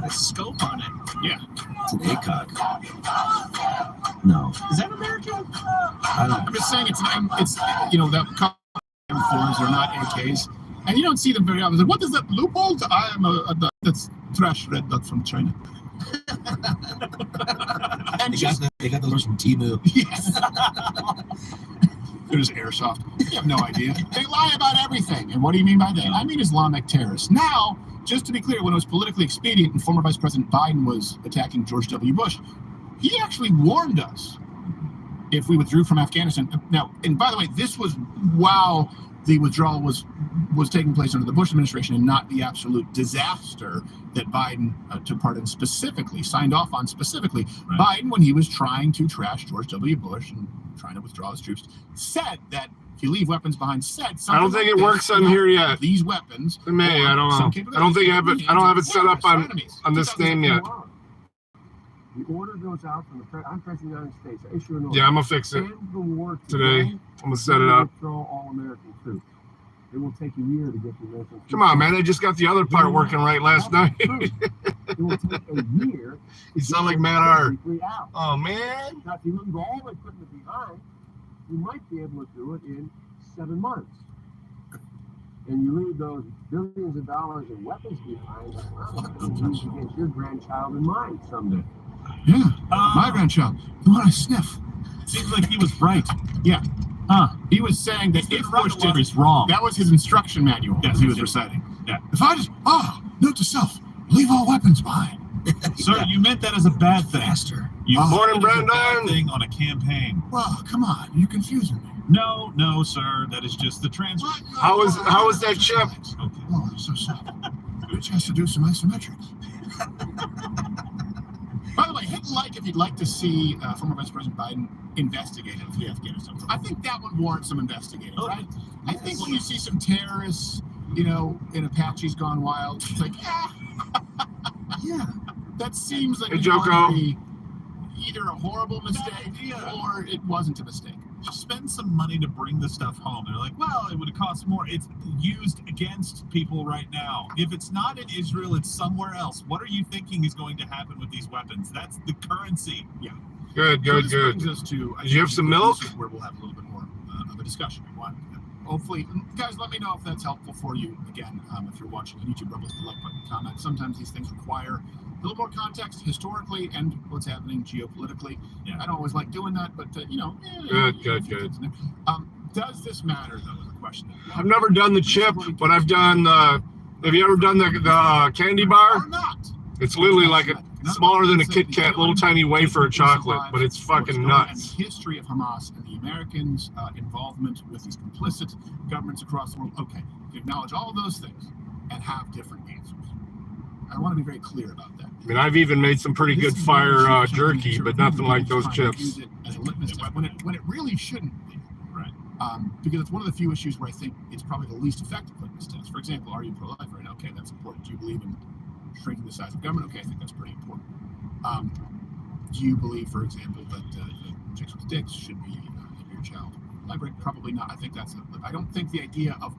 got a scope on it. Yeah. It's an ACOG. No. Is that American? I don't. I'm just saying it's that forms are not AKs, and you don't see them very often. Like, what is that loophole? I am that's trash red dot from China. And They got those from Temu. Yes. They're just airsoft. You have no idea. They lie about everything. And what do you mean by that? I mean Islamic terrorists. Now, just to be clear, when it was politically expedient and former Vice President Biden was attacking George W. Bush, he actually warned us if we withdrew from Afghanistan. Now, and by the way, this was while the withdrawal was taking place under the Bush administration and not the absolute disaster that Biden took part in specifically, signed off on specifically. Right. Biden, when he was trying to trash George W. Bush and trying to withdraw his troops, said that if you leave weapons behind, I don't think it works on here yet. These weapons. It may. I don't know. I don't think I have it. I don't have it set up on this name yet. The order goes out from I'm President of the United States. I issue an order. Yeah, I'm gonna fix it today. I'm gonna set it up. Withdraw all American troops. It will take a year to get the American troops. Come on, man! I just got the other part working right last night. It will take a year. You sound like Matt Hart. Oh man! Now, if you leave all the equipment behind, you might be able to do it in 7 months. And you leave those billions of dollars in weapons behind, use against your grandchild and mine someday. Yeah, my grandchild, the one I sniff. Seems like he was right. Yeah. He was saying that if Bush did is wrong. That was his instruction manual. Yes, he was reciting. Yeah. If I just note to self, leave all weapons behind. Sir, you meant that as a bad thing. Faster. You Morning, said it as a bad Brandon. thing on a campaign. Well, come on, you're confusing me. No, sir. That is just the transfer. How was that chip? Okay. Oh, I'm so sorry. Bitch has to do some isometrics. By the way, hit like if you'd like to see former Vice President Biden investigated for the Afghanistan. I think that would warrant some investigating, right? I think when you see some terrorists, in Apaches Gone Wild, it's like, yeah, that seems like either a horrible mistake or it wasn't a mistake. Just spend some money to bring the stuff home. They're like, well, it would have cost more. It's used against people right now. If it's not in Israel, it's somewhere else. What are you thinking is going to happen with these weapons? That's the currency. Yeah. Good. Brings us to, Did you have some milk? Where we'll have a little bit more of a discussion. Hopefully, guys, let me know if that's helpful for you. Again, if you're watching on YouTube, rub the like button, comment. Sometimes these things require a little more context historically and what's happening geopolitically. Yeah. I don't always like doing that, but Good. Does this matter though? Is the question. I've never done the chip, but I've done. Have you ever done the candy bar? Or not? It's literally like smaller than a Kit Kat, little tiny wafer of chocolate, but it's fucking nuts. And the history of Hamas and the Americans' involvement with these complicit governments across the world. Okay, you acknowledge all of those things and have different answers. I want to be very clear about that. I mean, I've even made some pretty good fire jerky, but nothing like those chips. Use it as a litmus test when it really shouldn't be. Right. Because it's one of the few issues where I think it's probably the least effective litmus test. For example, are you pro-life right now? Okay, that's important. Do you believe in shrinking the size of government? Okay, I think that's pretty important. Do you believe, for example, that chicks with dicks should be in your child library? Probably not. I think I don't think the idea of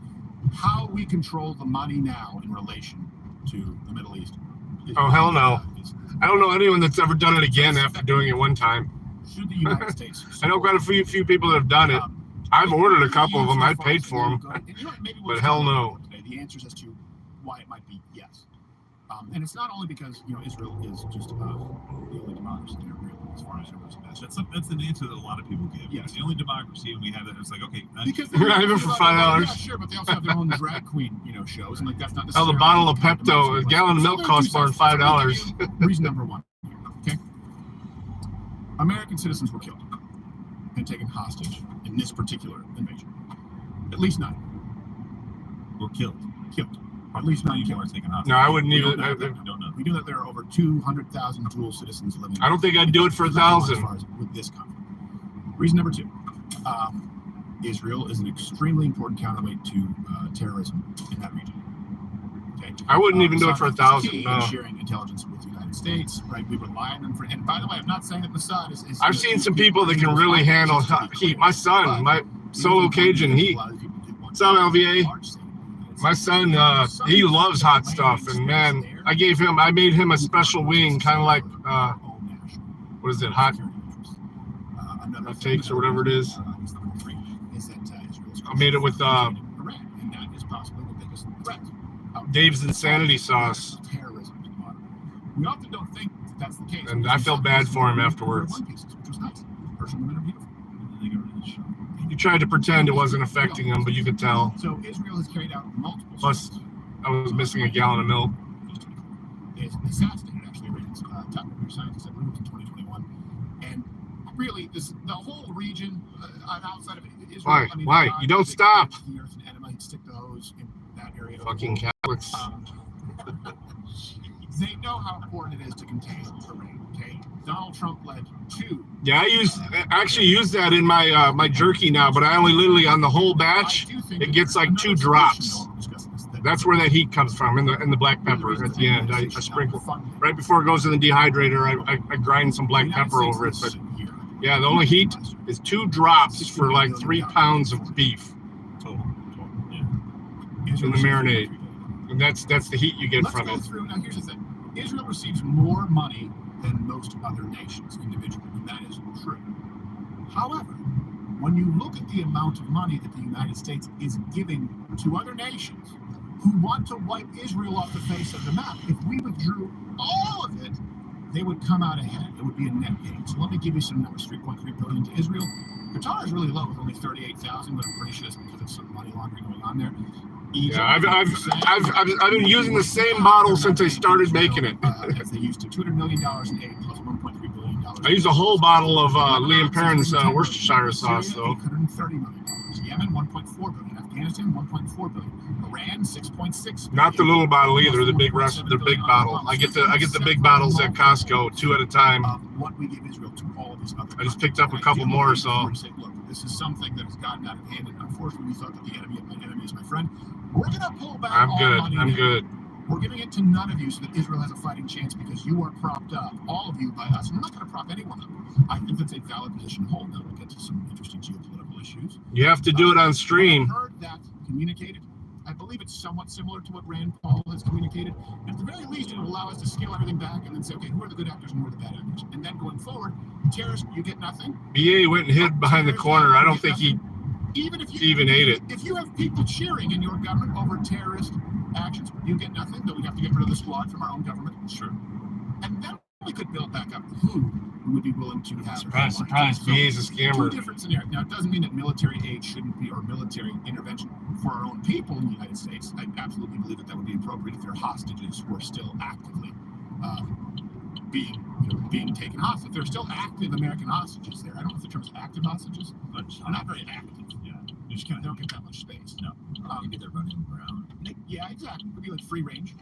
how we control the money now in relation to the Middle East. Oh, hell no. I don't know anyone that's ever done it again after doing it one time. Should the United States? I know quite a few people that have done it. I've ordered a couple of them. I paid for them. But hell no. The answers as to why it might be yes. And it's not only because Israel is just about the only democracy in Israel as far as that's an answer that a lot of people give. Yes. It's the only democracy, and we have it. It's like, okay, because they're not even for $5. Yeah, sure, but they also have their own drag queen, shows, and like that's not necessarily. The bottle of Pepto, a gallon of milk costs more than $5. Reason number one. Okay. American citizens were killed and taken hostage in this particular invasion. At least 9 were killed. At least 9 more taken hostage. No, I wouldn't even. I don't know. We do that there are over 200,000 dual citizens living. I don't think I'd do it for 1,000. With this conflict. Reason number 2. Israel is an extremely important counterweight to terrorism in that region. Okay. I wouldn't even do it for 1,000. No. Sharing intelligence with the United States, right? We rely on them for. And by the way, I'm not saying that Mossad is. I've seen some people that can really handle heat. My son, my solo Cajun, what's up, LVA? My son, he loves hot stuff, and man, I made him a special wing, kind of like, what is it, hot takes or whatever it is. I made it with Dave's Insanity sauce. We often don't think that's the case. And I felt bad for him afterwards. He tried to pretend it wasn't affecting him, but you could tell. So Israel has carried out multiple. Plus, I was missing a gallon of milk. They assassinated actually Iran's top nuclear scientist, I believe it was in 2021. And really, the whole region outside of Israel. Why? You don't stop. The earth and enema, he'd stick the hose in that area. Fucking Catholics. They know how important it is to contain Iran. Okay, Donald Trump led 2. Yeah, I actually use that in my my jerky now, but I only literally on the whole batch it gets like 2 drops. That's where that heat comes from, in the black pepper at the end. I sprinkle right before it goes in the dehydrator. I grind some black pepper over it. But yeah, the only heat is 2 drops for like 3 pounds of beef in the marinade, and that's the heat you get from it. Now here's the thing: Israel receives more money than most other nations individually, and that is true. However, when you look at the amount of money that the United States is giving to other nations who want to wipe Israel off the face of the map, if we withdrew all of it, they would come out ahead. It would be a net gain. So let me give you some numbers: 3.3 billion to Israel. Qatar is really low with only 38,000, but I'm pretty sure that's because of some money laundering going on there. Egypt, yeah, I've been using the same bottle since I started making it. As they used to, $200 million in aid plus $1.3 billion. I used a whole bottle of Liam Perrin's Worcestershire sauce, though. $830 million. Yemen, $1.4 billion. Afghanistan, $1.4 billion. Iran, $6.6 billion. Not the little bottle either. The big bottle. I get the big bottles at Costco, 2 at a time. What we give Israel to all of these other. I just picked up a couple more, so. Look, this is something that has gotten out of hand, and unfortunately, we thought that the enemy of my enemy is my friend. We're going to pull back. I'm good. We're giving it to none of you so that Israel has a fighting chance because you are propped up, all of you, by us. And we're not going to prop anyone up. I think that's a valid position to hold. Now we'll get to some interesting geopolitical issues. You have to do it on stream. I've heard that communicated. I believe it's somewhat similar to what Rand Paul has communicated. At the very least, it will allow us to scale everything back and then say, okay, who are the good actors and who are the bad actors? And then going forward, terrorists, you get nothing. BA went and hid behind the corner. I don't think he even ate it. If you have people cheering in your government over terrorist actions, you get nothing, though we have to get rid of the squad from our own government. Sure. And then we could build back up who would be willing to have. Surprise, BA's a scammer. 2 different scenarios. Now, it doesn't mean that military aid shouldn't be, or military intervention for our own people in the United States. I absolutely believe that would be appropriate if they're hostages who are still actively being taken hostage. If they're still active American hostages there. I don't know if the term's active hostages, but they're not very active. Yeah. You just kind of don't get that much space. No. Maybe they're running around. Yeah, exactly. It could be like free range.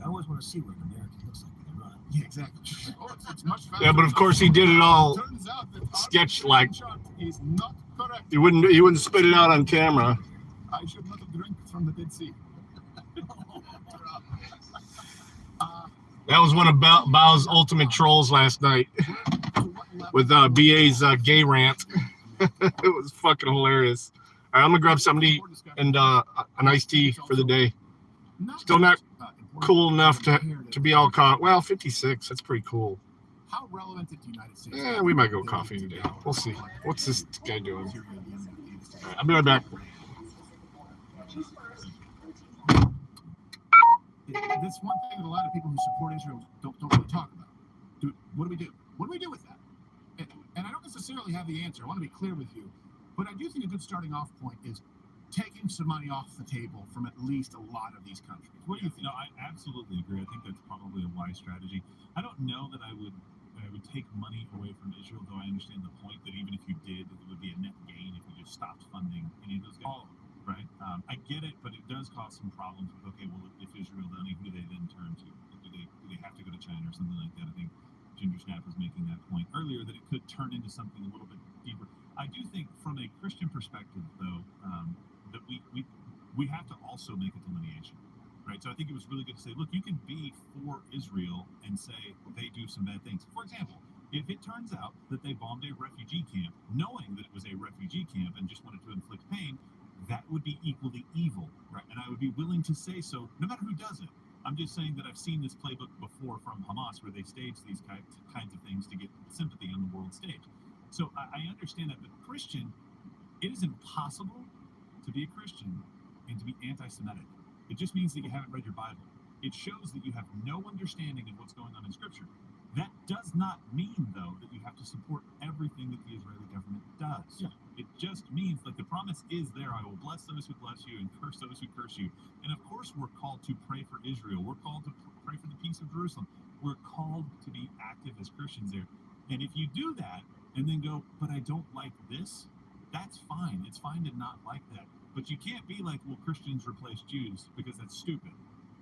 I always want to see what an American looks like when they run. Yeah, exactly. It's much faster. Yeah, but of course he did it all sketch-like. He's not correct. He wouldn't spit it out on camera. I should not have drank from the Dead Sea. That was one of Bao's ultimate trolls last night with BA's gay rant. It was fucking hilarious. All right, I'm gonna grab something to eat and a nice tea for the day. Still not cool enough to be all caught. Well, 56. That's pretty cool. How relevant to the United States? Yeah, we might go coffee today. We'll see. What's this guy doing? All right, I'll be right back. That's one thing that a lot of people who support Israel don't really talk about. What do we do? What do we do with that? And I don't necessarily have the answer. I want to be clear with you. But I do think a good starting off point is taking some money off the table from at least a lot of these countries. What do you think? No, I absolutely agree. I think that's probably a wise strategy. I don't know that I would take money away from Israel, though I understand the point that even if you did, it would be a net gain if you just stopped funding any of those guys. Right? I get it, but it does cause some problems with, okay, well, if Israel doesn't, who do they then turn to? Do they have to go to China or something like that? I think Ginger Snap was making that point earlier, that it could turn into something a little bit deeper. I do think from a Christian perspective, though, that we have to also make a delineation, right? So I think it was really good to say, look, you can be for Israel and say they do some bad things. For example, if it turns out that they bombed a refugee camp, knowing that it was a refugee camp and just wanted to inflict pain, that would be equally evil, right? And I would be willing to say so, no matter who does it. I'm just saying that I've seen this playbook before from Hamas, where they stage these kinds of things to get sympathy on the world stage. So I understand that, but Christian, it is impossible to be a Christian and to be anti-Semitic. It just means that you haven't read your Bible. It shows that you have no understanding of what's going on in Scripture. That does not mean, though, that you have to support everything that the Israeli government does. Yeah. It just means, like, the promise is there, I will bless those who bless you and curse those who curse you. And of course we're called to pray for Israel. We're called to pray for the peace of Jerusalem. We're called to be active as Christians there. And if you do that and then go, but I don't like this, that's fine. It's fine to not like that. But you can't be like, well, Christians replace Jews, because that's stupid.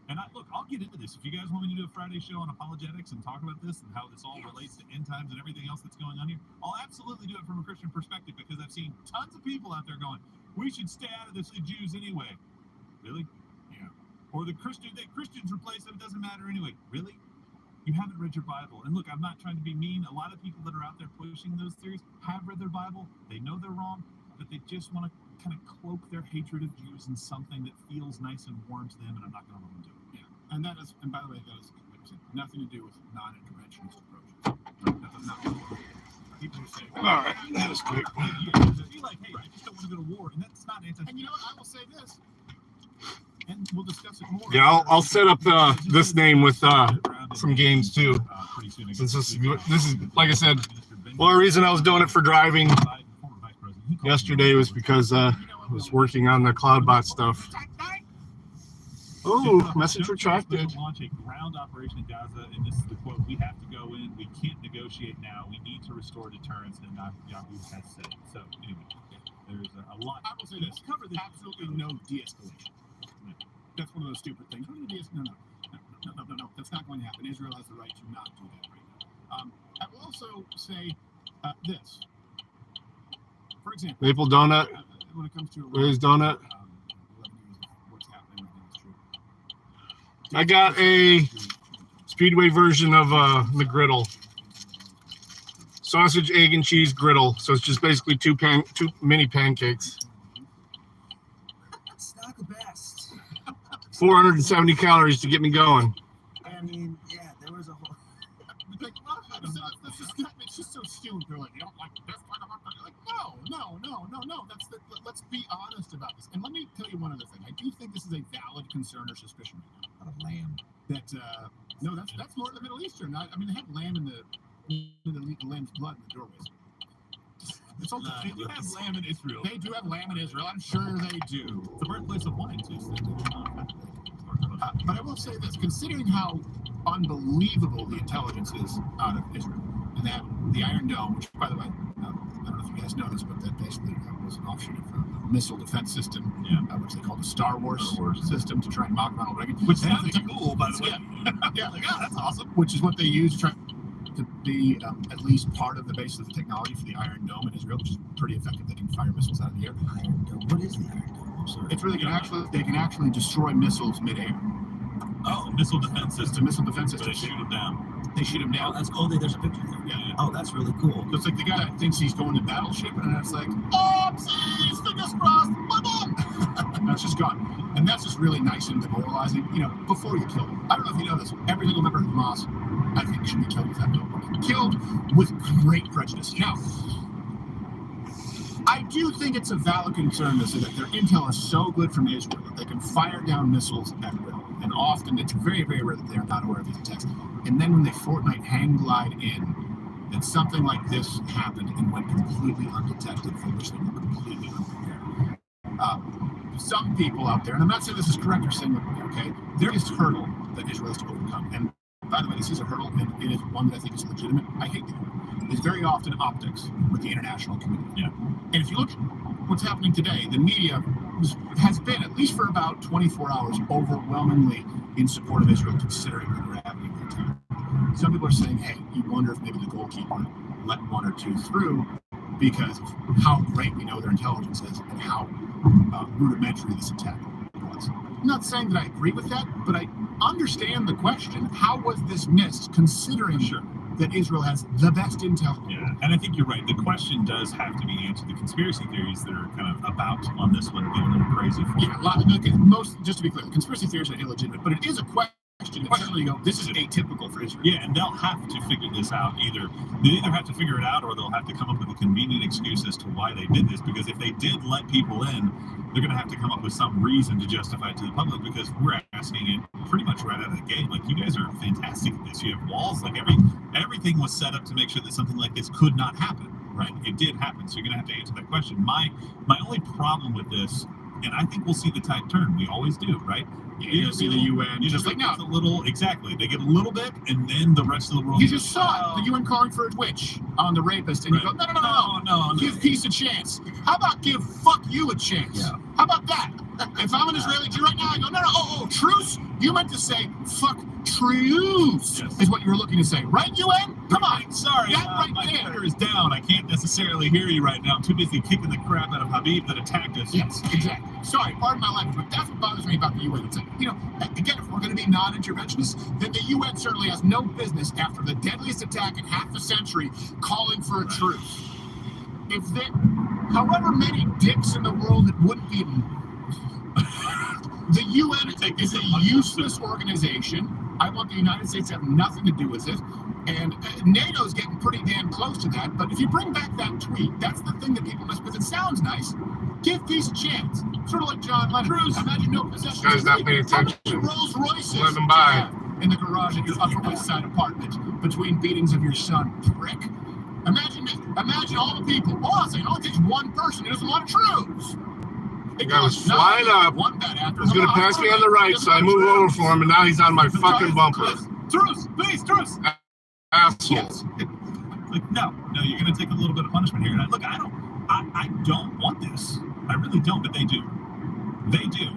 And I'll get into this. If you guys want me to do a Friday show on apologetics and talk about this and how this all relates to end times and everything else that's going on here, I'll absolutely do it from a Christian perspective, because I've seen tons of people out there going, we should stay out of this, the Jews anyway. Really? Yeah. Or the Christians replace them, it doesn't matter anyway. Really? You haven't read your Bible. And look, I'm not trying to be mean. A lot of people that are out there pushing those theories have read their Bible. They know they're wrong, but they just want to kind of cloak their hatred of Jews in something that feels nice and warms them, and I'm not going to let them do it. And that is, and by the way, that is nothing to do with non-interventionist approaches. That does not work. People who say, All right, that is quick. You feel like, hey, I just don't want to go to war, and that's not anti. And you know what? I will say this, and we'll discuss it more. Yeah, I'll set up this name with some games too. Since this is like I said, one reason I was doing it for driving yesterday was because I was working on the CloudBot stuff. Oh, message retracted. Launch a ground operation in Gaza, and this is the quote: "We have to go in. We can't negotiate now. We need to restore deterrence." And Yahoo has said it. So anyway, there's a lot. I will say this: cover this. Absolutely no de-escalation. That's one of those stupid things. We're going to no. That's not going to happen. Israel has the right to not do that right now. I will also say this. For example, Maple Donut. When it comes to Where's Donut? I got a Speedway version of McGriddle. Sausage, egg, and cheese griddle. So it's just basically two mini pancakes. It's not the best. 470 calories to get me going. I mean, yeah, there was a whole. It's just so stupid. They're like, you don't like this? Like, no. Let's be honest about this. And let me tell you one other thing. I do think this is a valid concern or suspicion right now. A lamb. That no, that's more of the Middle Eastern. I mean, they have lamb in the lamb's blood in the doorways. It's all They do have lamb in Israel. They do have lamb in Israel. I'm sure they do. It's the birthplace of wine too. So but I will say this: considering how unbelievable the intelligence is out of Israel, and that the Iron Dome, which, by the way, I don't know if you guys noticed, but that basically was an offshoot of a missile defense system, which they call the Star Wars system, to try and mock Ronald Reagan. which sounds cool, by the way. Yeah, Like, oh, that's awesome. which is what they use to try to be at least part of the base of the technology for the Iron Dome in Israel, which is pretty effective. They can fire missiles out of the air. Iron Dome. What is the Iron Dome? I'm sorry. It's really they can actually destroy missiles midair. Oh, missile defense It's a system. missile defense So system. they shoot them down. They shoot them Oh, down. that's cool. There's a picture there. Yeah. Oh, that's really cool. So it's like the guy that thinks he's going to battleship, and it's like, oopsies, fingers crossed, boom. That's just gone. And that's just really nice and demoralizing, before you kill them. I don't know if you know this. Every single member of Hamas, I think, should be killed with that bill. Killed with great prejudice. Now, I do think it's a valid concern to say that their intel is so good from Israel that they can fire down missiles at will. And often, it's very, very rare that they are not aware of these attacks. And then when they Fortnite hang glide in, and something like this happened and went completely undetected, for which they were completely unprepared. Some people out there, and I'm not saying this is correct or saying, okay, there is a hurdle that Israel has to overcome. And by the way, this is a hurdle, and it is one that I think is legitimate. I hate the word. It's very often optics with the international community. Yeah. And if you look at what's happening today, the media has been, at least for about 24 hours, overwhelmingly in support of Israel, considering the gravity of the attack. Some people are saying, hey, you wonder if maybe the goalkeeper let one or two through because of how great we know their intelligence is and how rudimentary this attack was. I'm not saying that I agree with that, but I understand the question. How was this missed, considering that Israel has the best intel? Yeah, and I think you're right. The question does have to be answered. The conspiracy theories that are kind of about on this one get a little crazy for Yeah, a lot. Most, just to be clear, the conspiracy theories are illegitimate, but it is a question Certainly, you go, this is atypical for Israel. Yeah, and they'll have to figure this out either. They either have to figure it out or they'll have to come up with a convenient excuse as to why they did this. Because if they did let people in, they're going to have to come up with some reason to justify it to the public, because we're asking it pretty much right out of the gate. Like, you guys are fantastic at this. You have walls. Like, everything was set up to make sure that something like this could not happen. Right? It did happen. So you're going to have to answer that question. My only problem with this, and I think we'll see the tide turn. We always do, right? You see the UN. You're just like, no. A little, exactly. They get a little bit, and then the rest of the world. You just saw the UN calling for a witch on the rapist, and you go, no. Give peace a chance. How about give fuck you a chance? Yeah. How about that? If I'm an Israeli Jew right now, I go, no, truce? You meant to say, fuck truce, yes, is what you were looking to say. Right, UN? Come on. Sorry, that right my there. computer is down. I can't necessarily hear you right now. I'm too busy kicking the crap out of Habib that attacked us. Yes, exactly. Sorry, pardon my language, but that's what bothers me about the UN. It's like, again, if we're going to be non-interventionists, then the UN certainly has no business, after the deadliest attack in half a century, calling for a truce. If there, however many dicks in the world, it wouldn't be. The UN is a useless organization. I want the United States to have nothing to do with it. And NATO's getting pretty damn close to that. But if you bring back that tweet, that's the thing that people miss, because it sounds nice. Give peace a chance. Sort of like John Lennon. Truce. Imagine no possessions. Guy's not paying attention. Rolls Royces. Let them buy. In the garage of your Upper West Side apartment between beatings of your son, prick. Imagine all the people. All I'm saying, it only takes one person who doesn't want to truce. The guy was flying up. He's going to pass me on the right, so I move over for him, and now he's on my fucking bumper. Truce, please, truce. Asshole. Yes. Like, no, you're going to take a little bit of punishment here. And look, I don't want this. I really don't, but they do. They do.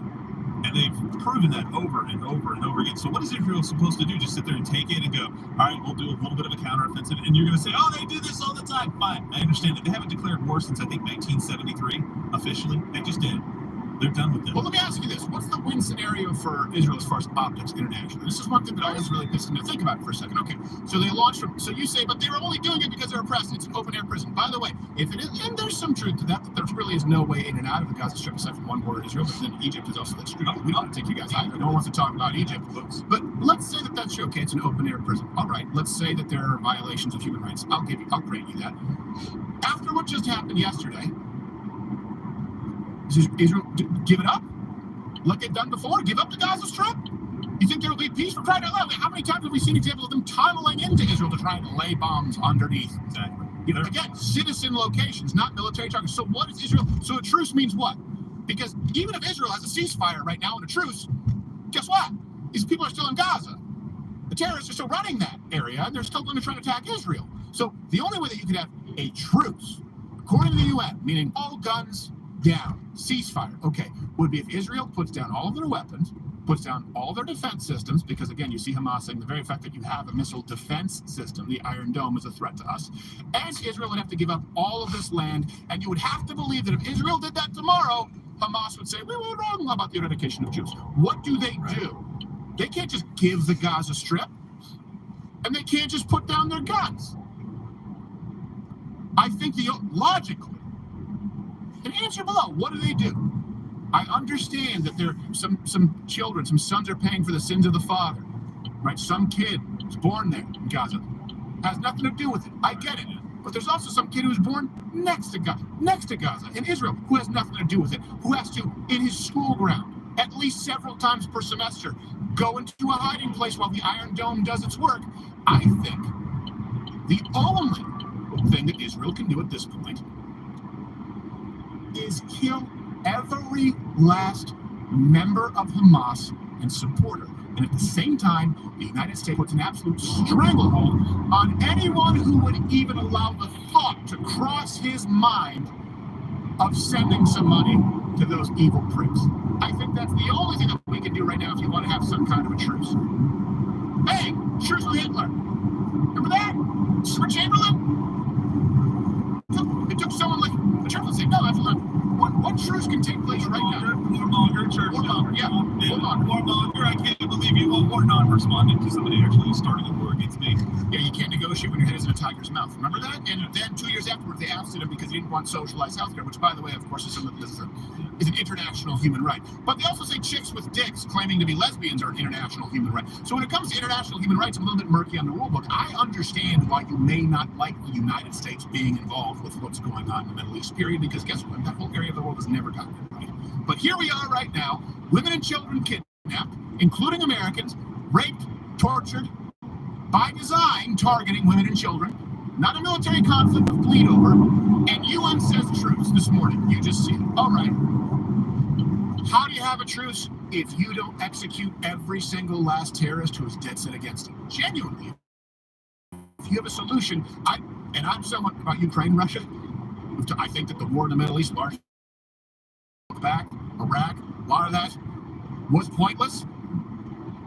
And they've proven that over and over and over again. So what is Israel supposed to do? Just sit there and take it and go, all right, we'll do a little bit of a counteroffensive. And you're going to say, oh, they do this all the time. Fine. I understand it. They haven't declared war since, I think, 1973, officially. They just did. They're done with it. Well, let me ask you this. What's the win scenario for Israel as far as optics internationally? This is one thing that always really pisses me. Think about it for a second. Okay, so they launched from, so you say, but they were only doing it because they're oppressed. It's an open-air prison. By the way, if it is, and there's some truth to that there really is no way in and out of the Gaza Strip aside from one border of Israel, but then Egypt is also that street. We don't want to take you guys either. No one wants to talk about Egypt. But let's say that that's true. Okay, it's an open-air prison. All right, let's say that there are violations of human rights. I'll grant you that. After what just happened yesterday, does Israel give it up? Like they've done before, give up the Gaza Strip? You think there will be peace? For crying out loud? How many times have we seen examples of them tunneling into Israel to try and lay bombs underneath? Exactly. Again, citizen locations, not military targets. So what is Israel? So a truce means what? Because even if Israel has a ceasefire right now and a truce, guess what? These people are still in Gaza. The terrorists are still running that area, and they're still going to try to attack Israel. So the only way that you could have a truce, according to the UN, meaning all guns down, ceasefire, okay, would be if Israel puts down all of their weapons, puts down all their defense systems, because again, you see Hamas saying the very fact that you have a missile defense system, the Iron Dome, is a threat to us. And Israel would have to give up all of this land, and you would have to believe that if Israel did that tomorrow, Hamas would say, we were wrong about the eradication of Jews. What do? They can't just give the Gaza Strip, and they can't just put down their guns. I think logically, and answer below, what do? I understand that there some children, some sons are paying for the sins of the father, right? Some kid is born there in Gaza. Has nothing to do with it. I get it. But there's also some kid who's born next to Gaza, in Israel, who has nothing to do with it, who has to, in his school ground, at least several times per semester, go into a hiding place while the Iron Dome does its work. I think the only thing that Israel can do at this point is kill every last member of Hamas and supporter. And at the same time, the United States puts an absolute stranglehold on anyone who would even allow the thought to cross his mind of sending some money to those evil pricks. I think that's the only thing that we can do right now if you want to have some kind of a truce. Hey, truce with Hitler. Remember that? Stuart Chamberlain? It took someone like the church to say, no, that's not. What truce can take place right now? War monger, church. War monger, yeah. warmonger. I can't believe you were non-respondent to somebody actually starting a war against me. Yeah, you can't negotiate when your head is in a tiger's mouth. Remember that? And then 2 years afterwards, they ousted him because he didn't want socialized healthcare, which, by the way, of course, is something that is an international human right. But they also say chicks with dicks claiming to be lesbians are an international human right. So when it comes to international human rights, I'm a little bit murky on the rule book. I understand why you may not like the United States being involved with what's going on in the Middle East, period, because guess what? That whole area of the world has never gotten it right. But here we are right now, women and children kidnapped, including Americans, raped, tortured, by design, targeting women and children. Not a military conflict to bleed over. And UN says truce this morning. You just see it. All right. How do you have a truce if you don't execute every single last terrorist who is dead set against it? Genuinely. If you have a solution, I'm somewhat about Ukraine, Russia. I think that the war in the Middle East, largely back, Iraq, a lot of that was pointless.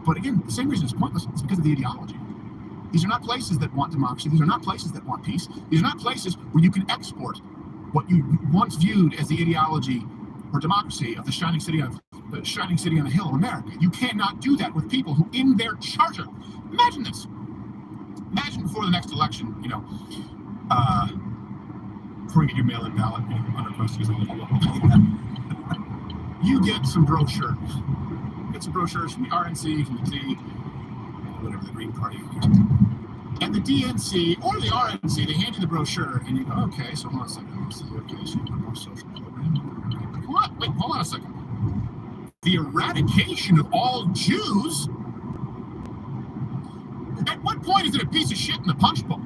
But again, the same reason it's pointless, it's because of the ideology. These are not places that want democracy. These are not places that want peace. These are not places where you can export what you once viewed as the ideology or democracy of the shining city on the hill of America. You cannot do that with people who, in their charter, imagine this. Imagine before the next election, before you get your mail-in ballot, under questions, you get some brochures. Get some brochures from the RNC, from the T, whatever the Green Party is. And the DNC or the RNC, they hand you the brochure, and you go, okay, so hold on a second. Okay, so you put more social program. Hold on a second. The eradication of all Jews? At what point is it a piece of shit in the punch bowl?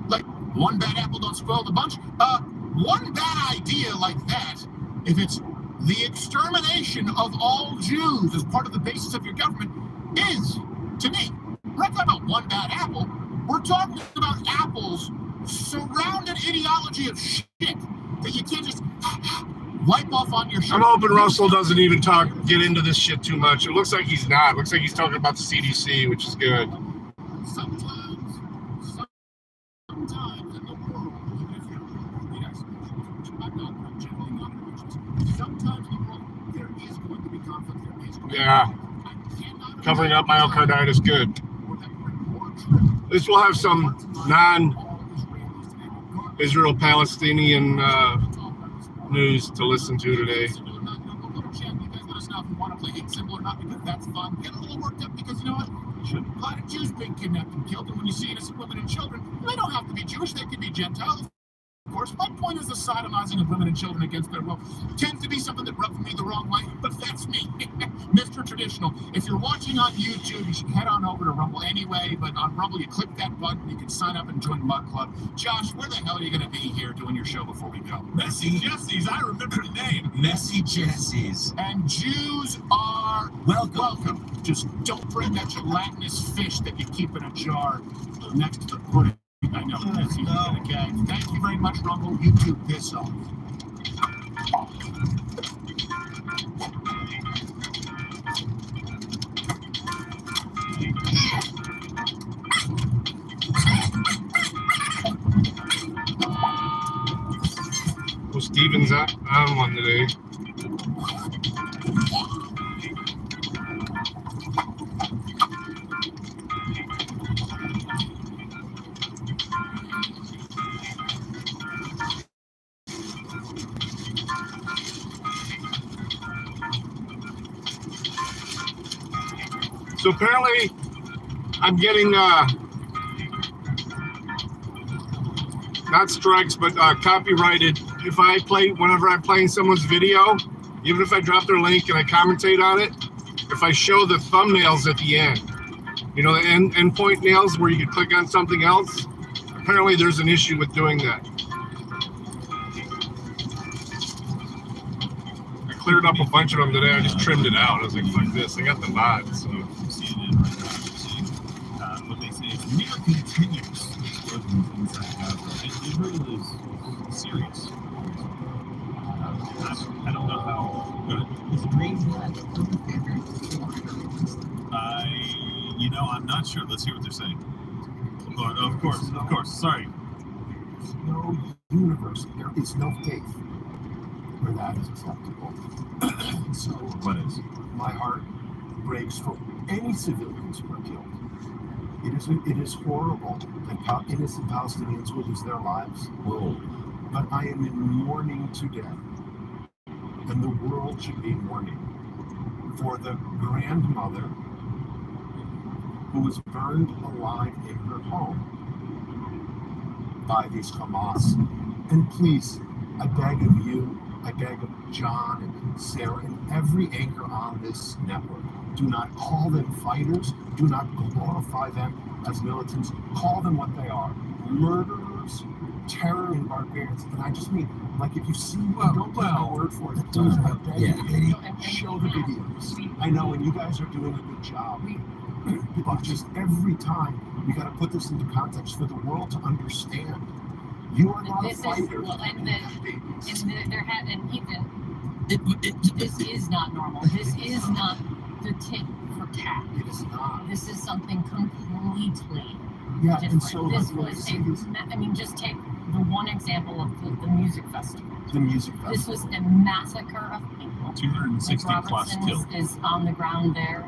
Like, one bad apple don't spoil the bunch? One bad idea like that, if it's the extermination of all Jews as part of the basis of your government, is, to me, we're not talking about one bad apple. We're talking about apples surrounded ideology of shit that you can't just wipe off on your shirt. I'm hoping Russell doesn't even get into this shit too much. It looks like he's not. It looks like he's talking about the CDC, which is good. Sometimes in the world, even if you're generally not religious, sometimes in the world there is going to be conflict. There is going Yeah. Covering up myocarditis, good. At least we'll have some non-Israel Palestinian news to listen to today. Want to play it simple or not because that's fun. Get a little worked up because you know what? A lot of Jews being kidnapped and killed, and when you see innocent women and children, they don't have to be Jewish, they can be Gentiles. Of course, my point is the sodomizing of women and children against their will tends to be something that rubs me the wrong way, but that's me, Mr. Traditional. If you're watching on YouTube, you should head on over to Rumble anyway, but on Rumble, you click that button, you can sign up and join Mud Club. Josh, where the hell are you going to be here doing your show before we go? Messy Jesse's, I remember the name. Messy Jesse's. And Jews are welcome. Just don't bring that gelatinous fish that you keep in a jar next to the pudding. I know, that's easy to get a gag. Thank you very much, Rumble. You took this off. Well, Steven's on one today. So apparently, I'm getting not strikes, but copyrighted. Whenever I'm playing someone's video, even if I drop their link and I commentate on it, if I show the thumbnails at the end, you know, the endpoint nails where you can click on something else. Apparently, there's an issue with doing that. I cleared up a bunch of them today. I just trimmed it out. I was like, fuck this. I got the VOD, so. What they say is near continuous explosion inside Gaza. It really is serious. I don't know how good. I'm not sure. Let's hear what they're saying. Oh, of course. Sorry. There's no universe. There is no faith where that is acceptable. So What is? my heart breaks for any civilians who are killed. It is horrible that innocent Palestinians will lose their lives. Whoa. But I am in mourning today, and the world should be mourning for the grandmother who was burned alive in her home by these Hamas. And please, I beg of you, I beg of John and Sarah and every anchor on this network, do not call them fighters, do not glorify them as militants, call them what they are, murderers, terror, and barbarians. And I just mean, like, if you see, don't take my word for it, please, I beg you, show the videos. I know, and you guys are doing a good job. But just every time, we got to put this into context for the world to understand. You are not a fighter. This is not normal. This is not the tit for tat. It is not. This is something completely Yeah, different. and so This was just take the one example of the music festival. the music This festival. was a massacre of people. 260 Like plus Robertson killed. is on the ground there.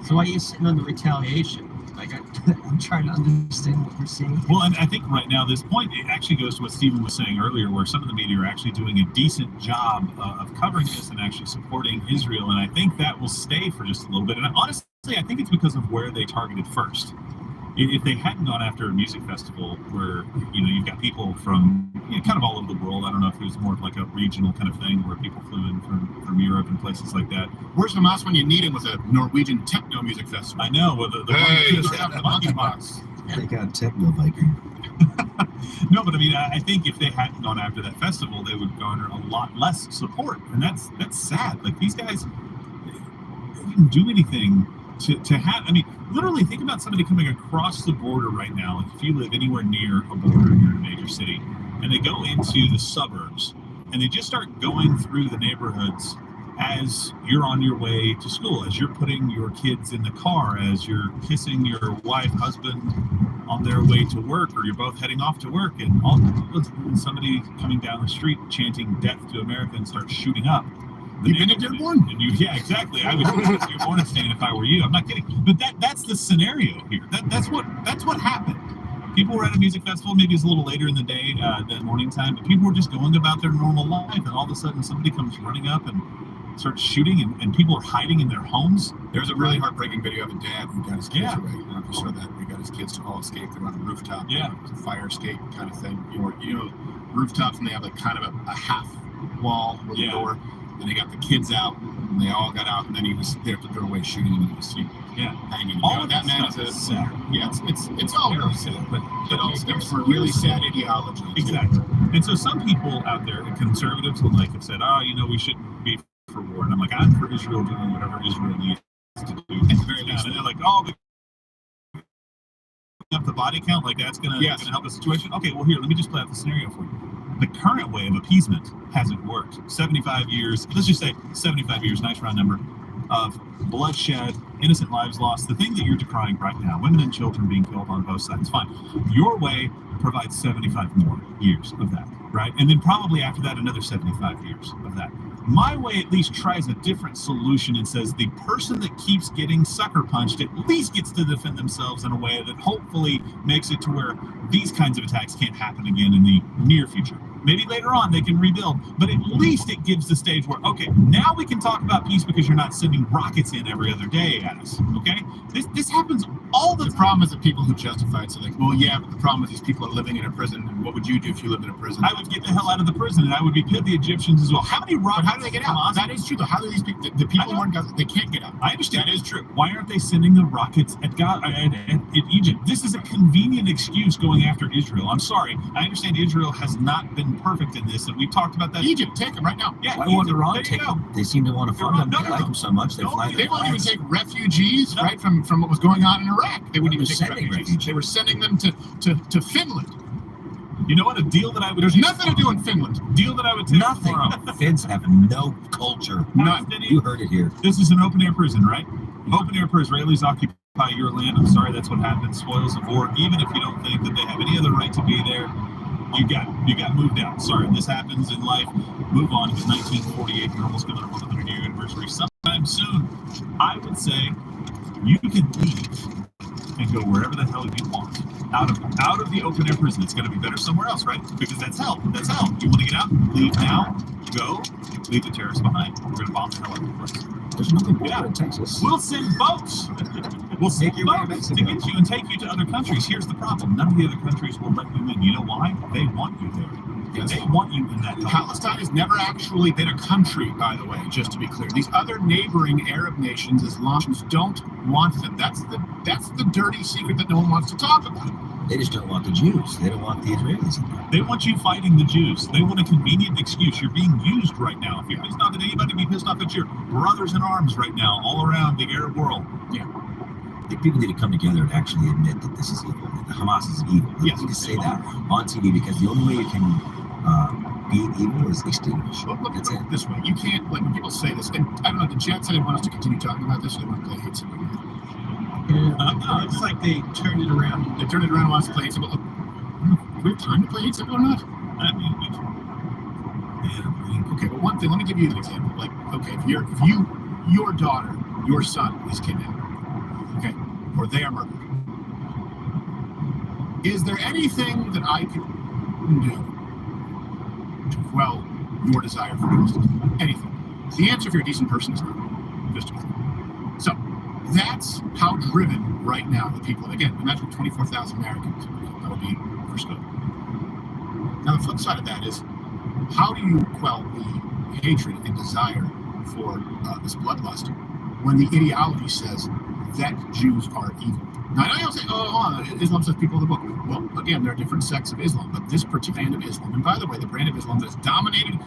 So why are you sitting on the retaliation? Like, I'm trying to understand what we're seeing. Well, and I think right now, this point, it actually goes to what Stephen was saying earlier, where some of the media are actually doing a decent job of covering this and actually supporting Israel. And I think that will stay for just a little bit. And honestly, I think it's because of where they targeted first. If they hadn't gone after a music festival where, you've got people from kind of all over the world, I don't know if it was more of like a regional kind of thing where people flew in from Europe and places like that. Where's Hamas when you need him with a Norwegian techno music festival? I know, with the Hey, the monkey box. They got techno Viking. No, but I mean, I think if they hadn't gone after that festival, they would garner a lot less support, and that's sad. Like, these guys, they didn't do anything to have. I mean, literally, think about somebody coming across the border right now. Like, if you live anywhere near a border, you're in a major city, and they go into the suburbs, and they just start going through the neighborhoods as you're on your way to school, as you're putting your kids in the car, as you're kissing your wife, husband on their way to work, or you're both heading off to work, and all somebody coming down the street chanting "Death to America" and starts shooting up. You've been at Dearborn? And yeah, exactly. I would go to Dearborn and stand if I were you. I'm not kidding. But that's the scenario here. That's what happened. People were at a music festival, maybe it's a little later in the day, that morning time, but people were just going about their normal life, and all of a sudden somebody comes running up and starts shooting, and people are hiding in their homes. There's a really heartbreaking video of a dad who got his kids Yeah. away. I don't know if you saw that. He got his kids to all escape. They're on a rooftop. Yeah. It's a fire escape kind of thing. Rooftops, and they have like kind of a half wall with a door. And they got the kids out, and they all got out, and then he was there at the doorway shooting, and he was hanging. All of that man is stuff is sad. it's all very sad, but it all stems from a really sad ideology. Exactly. And so some people out there, conservatives alike, have said, we shouldn't be for war. And I'm like, I'm for Israel doing whatever Israel needs to do. And they're like, up the body count, like that's gonna help the situation. Okay, well, here, let me just play out the scenario for you. The current way of appeasement hasn't worked. 75 years, let's just say 75 years, nice round number, of bloodshed, innocent lives lost. The thing that you're decrying right now, women and children being killed on both sides, fine. Your way provides 75 more years of that, right? And then probably after that, another 75 years of that. My way at least tries a different solution and says the person that keeps getting sucker punched at least gets to defend themselves in a way that hopefully makes it to where these kinds of attacks can't happen again in the near future. Maybe later on they can rebuild, but at least it gives the stage where, okay, now we can talk about peace because you're not sending rockets in every other day at us, okay? This happens all the time. The problem is the people who justify it. So like, well, yeah, but the problem is these people are living in a prison. And what would you do if you lived in a prison? I would get the hell out of the prison, and I would be pit the Egyptians as well. How many rockets? How do they get out? That is true, though. How do these people, the people who are in Gaza, they can't get out. I understand. That is true. Why aren't they sending the rockets at Egypt? This is a convenient excuse going after Israel. I'm sorry. I understand Israel has not been perfect in this, and we've talked about that. Egypt, take them right now. Yeah, Why won't Egypt, Iran there you take go. them? They seem to want to fund them. No, They like them so much. They fly They their won't even flags. take refugees, right, from what was going on in Iraq. They wouldn't even take sending refugees. They were sending them to Finland. You know what? A deal that I would. There's nothing to do in Finland. Deal that I would take Nothing. tomorrow. Finns have no culture. None. You heard it here. This is an open air prison, right? Open air prison. Israelis occupy your land. I'm sorry, that's what happens. Spoils of war. Even if you don't think that they have any other right to be there, you got moved out. Sorry, this happens in life. Move on. It was 1948. We're almost coming up on the 100-year anniversary sometime soon. I would say you can leave and go wherever the hell you want. Out of the open air prison. It's going to be better somewhere else, right? Because that's hell. That's hell. You want to get out? Leave now. Go. Leave the terrorists behind. We're going to bomb the hell out of the place. There's nothing better in Texas. We'll send boats. We'll send boats to get you and take you to other countries. Here's the problem. None of the other countries will let you in. You know why? They want you there. Yes. They want you in that country. Palestine has never actually been a country, by the way, just to be clear. These other neighboring Arab nations, Islamists, don't want them. That's the dirty secret that no one wants to talk about. They just don't want the Jews. They don't want the Israelis in there. They want you fighting the Jews. They want a convenient excuse. You're being used right now. If you're pissed off at anybody, be pissed off at your brothers in arms right now, all around the Arab world. Yeah. The people need to come together and actually admit that this is evil. That Hamas is evil. They Yes, need to say they that on TV, because the only way you can beat evil is extinguish. Well, look That's at it. it this way. You can't, like, when people say this, and I don't know, the chat said they want us to continue talking about this, or they want to play hate symbol. Yeah, it's like they turned it around. They turned it around and want us to play hate symbol. Look, do we have time to play hate symbol or not? I mean, Okay, but one thing, let me give you an example. Like, okay, if your daughter, your son is kidnapped, okay, or they are murdered, is there anything that I can do to quell your desire for justice? Anything? The answer, if you're a decent person, is no. Just to be clear. So that's how driven right now the people. Again, imagine 24,000 Americans. That would be for scope. Now the flip side of that is, how do you quell the hatred and desire for this bloodlust when the ideology says that Jews are evil? Now, I know you'll say, Islam says people of the book. Well, again, there are different sects of Islam, but this particular brand of Islam, and by the way, the brand of Islam that has dominated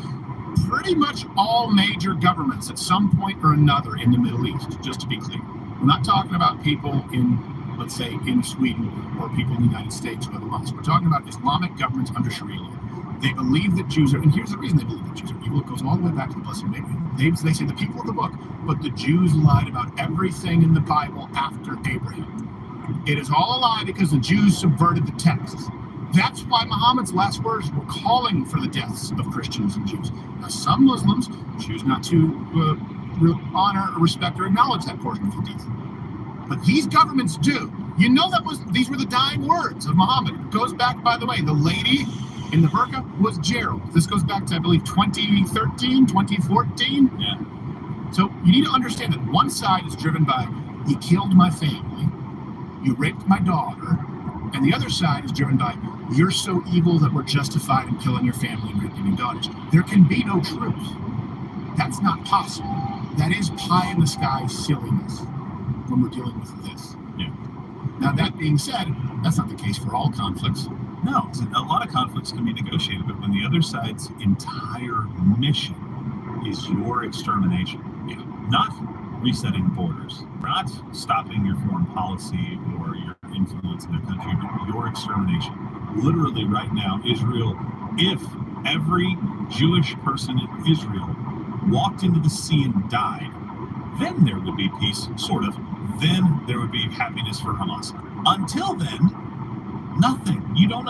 pretty much all major governments at some point or another in the Middle East, just to be clear. We're not talking about people in, let's say, in Sweden or people in the United States who have a mosque. We're talking about Islamic governments under Sharia law. They believe that Jews are, and here's the reason they believe that Jews are evil. It goes all the way back to the Blessed Abraham. They say the people of the book, but the Jews lied about everything in the Bible after Abraham. It is all a lie because the Jews subverted the texts. That's why Muhammad's last words were calling for the deaths of Christians and Jews. Now, some Muslims choose not to honor, respect, or acknowledge that portion of the death. But these governments do. You know these were the dying words of Muhammad. It goes back, by the way, the lady in the burqa was Gerald. This goes back to, I believe, 2013, 2014. Yeah. So you need to understand that one side is driven by, you killed my family, you raped my daughter, and the other side is driven by, you're so evil that we're justified in killing your family and raping your daughters. There can be no truth. That's not possible. That is pie in the sky silliness when we're dealing with this. Yeah. Now, that being said, that's not the case for all conflicts. No, a lot of conflicts can be negotiated, but when the other side's entire mission is your extermination, not resetting borders, not stopping your foreign policy or your influence in their country, but your extermination. Literally right now, Israel, if every Jewish person in Israel walked into the sea and died, then there would be peace, sort of. Then there would be happiness for Hamas. Until then, nothing. You don't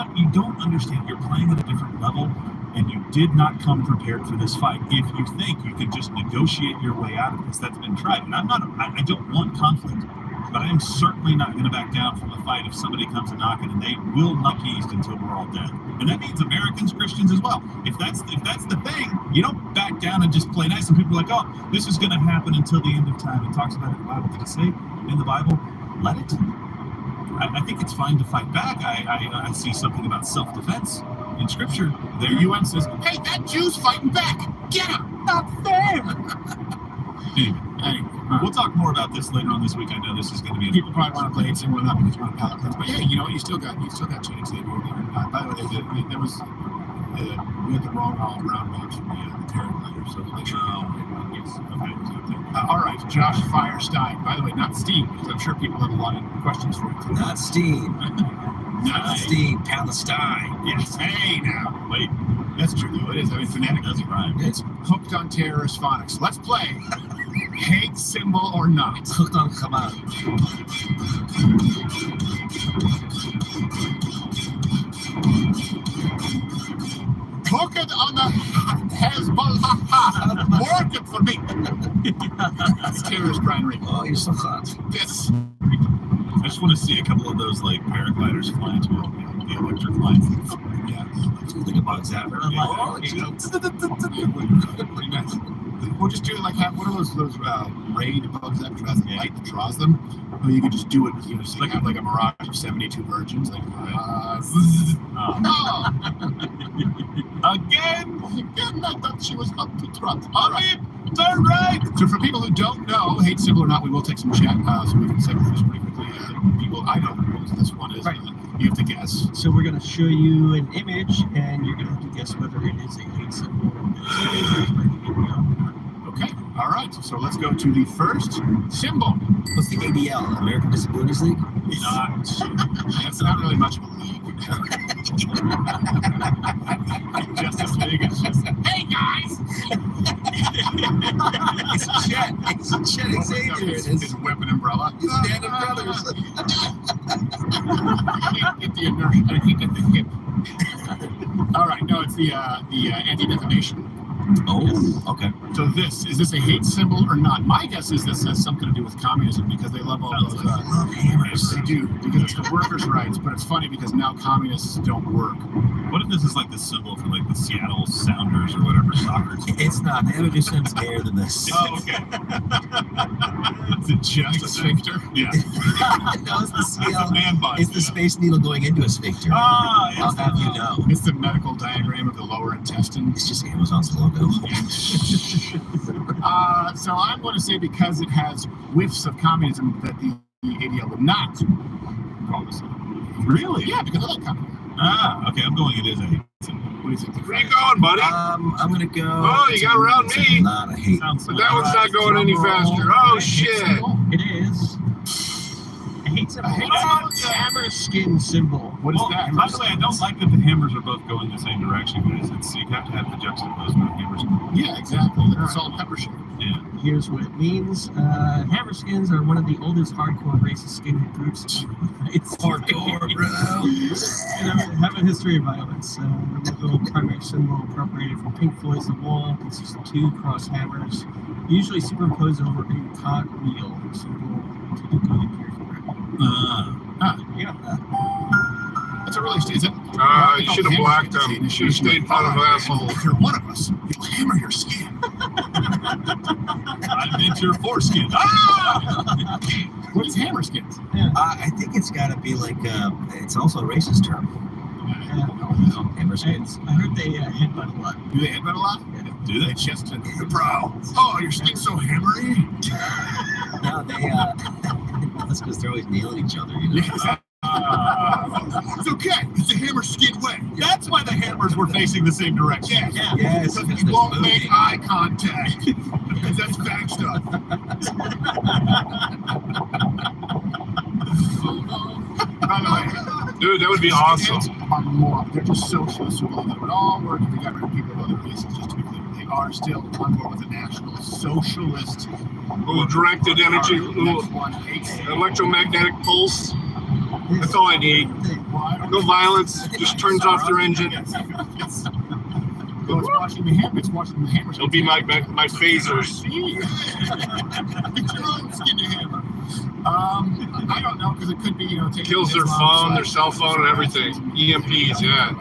understand. You're playing at a different level, and you did not come prepared for this fight. If you think you can just negotiate your way out of this, that's been tried. And I don't want conflict, but I am certainly not going to back down from a fight if somebody comes a knocking, and they will not be eased until we're all dead. And that means Americans, Christians as well. If that's the thing, you don't back down and just play nice. And people are like, oh, this is going to happen until the end of time. It talks about it in the Bible. Did it say in the Bible? Let it. I think it's fine to fight back. I see something about self-defense in Scripture. The UN says, hey, that Jew's fighting back. Get him. Not fair. Anyway, we'll talk more about this later on this week. I know this is going to be. People probably want to play it similar, not because you want to palate cleanse, but hey, you know what? You still got Chinese Xavier there. By the way, there was we had the wrong roundabouts from the paraglider, so they should all right, Josh Firestein. By the way, not Steve, because I'm sure people have a lot of questions for you. Not Steve. Not Steve. Palestine. Yes. Hey, now. Wait. That's true, though. It is. I mean, phonetic doesn't rhyme. It's hooked on terrorist phonics. Let's play. Hate symbol or not. Hooked on, come on. Hooked on the Hezbollah. Work it for me. It's terrorist Brian Ring. Oh, you're so hot. This. I just want to see a couple of those like paragliders fly into the electric lines. Yeah. Like a bug zapper. Oh, Pretty nice. We'll just do it like what are those raid bugs that has the light that draws them? Or you could just do it with so you have like a mirage of 72 virgins, like Again, I thought she was up to trot. all right, turn right. So for people who don't know, hate symbol or not, we will take some chat so we can settle this pretty quickly. People, I know the rules. This one is you have to guess. So we're going to show you an image, and you're going to have to guess whether it is a hate symbol. Okay. All right. So let's go to the first symbol. What's the ADL? American Disabilities League? That's not really much of a league. Justice League is just, hey guys! It's Chet Xavier. His weapon umbrella. His band of brothers. I can't get the inertia. I can't get the hip. All right. No, it's the anti-defamation. Oh, okay. So is this a hate symbol or not? My guess is this has something to do with communism because they love all those hammers. They do, because it's for workers' rights, but it's funny because now communists don't work. What if this is like the symbol for like the Seattle Sounders or whatever soccer team? It's not. They have to do something scarier than this. Oh, okay. Is it just a sphincter? Yeah. No, it's the It's a CL. man bun. It's the Space Needle going into a sphincter. Ah, I'll have you know. It's the medical diagram of the lower intestine. It's just Amazon's logo. So I'm going to say because it has whiffs of communism that the ADL would not call this. Really? Yeah, because I like communism. Ah, okay. I'm going. It is a hate symbol. What do you think? Where you going, buddy? I'm gonna go. Oh, you got around it's me. Not a hate. Sounds But that one's not going any faster. Oh, shit. It is a hate symbol. A hate Oh, it's a hammer skin symbol. What is Well, that? by the way, I don't like that the hammers are both going the same direction, guys. You have to have the juxtaposed with the hammers. Yeah, exactly. Like the salt and pepper shit. Yeah. Here's what it means. Hammer skins are one of the oldest hardcore racist skinhead groups. It's Hardcore, bro. and have a history of violence. The logo primary symbol appropriated from Pink Floyd's The Wall consists of two cross hammers, usually superimposed over a cog wheel. Symbol typically appears red. Yeah. That's a really is it? You should have blocked him. Should have stayed out of asshole. If you're one of us, you'll hammer your skin. I'm into your foreskin. Ah! What is hammer skins? I think it's got to be like it's also a racist term. Hammer skins. I heard they headbutt a lot. Do they headbutt a lot? Do they? Chest to bro. Oh, your skin's so hammery. No, they. That's because they're always nailing each other. You know? It's okay. It's a hammer skin way. That's why the hammers were facing the same direction. Yeah. Yes, Because because you there's won't make moving. eye contact. Because that's bad stuff. By the way, Dude, that would be awesome. skinheads are more. They're just socialists who believe that it would all work if we got rid of people of other races. Just to be clear, they are still on board with the National Socialist. Ooh, directed energy. Ooh, Next one, electromagnetic pulse. That's all I need. No violence. Just turns off their engine. Yes. Well, it's watching the hammer. It's watching the hammers. It'll be my phasers. It's your own skin to hammer. I don't know because it could be taking Kills their Islam's phone, side. their cell phone, and everything. EMPs, yeah.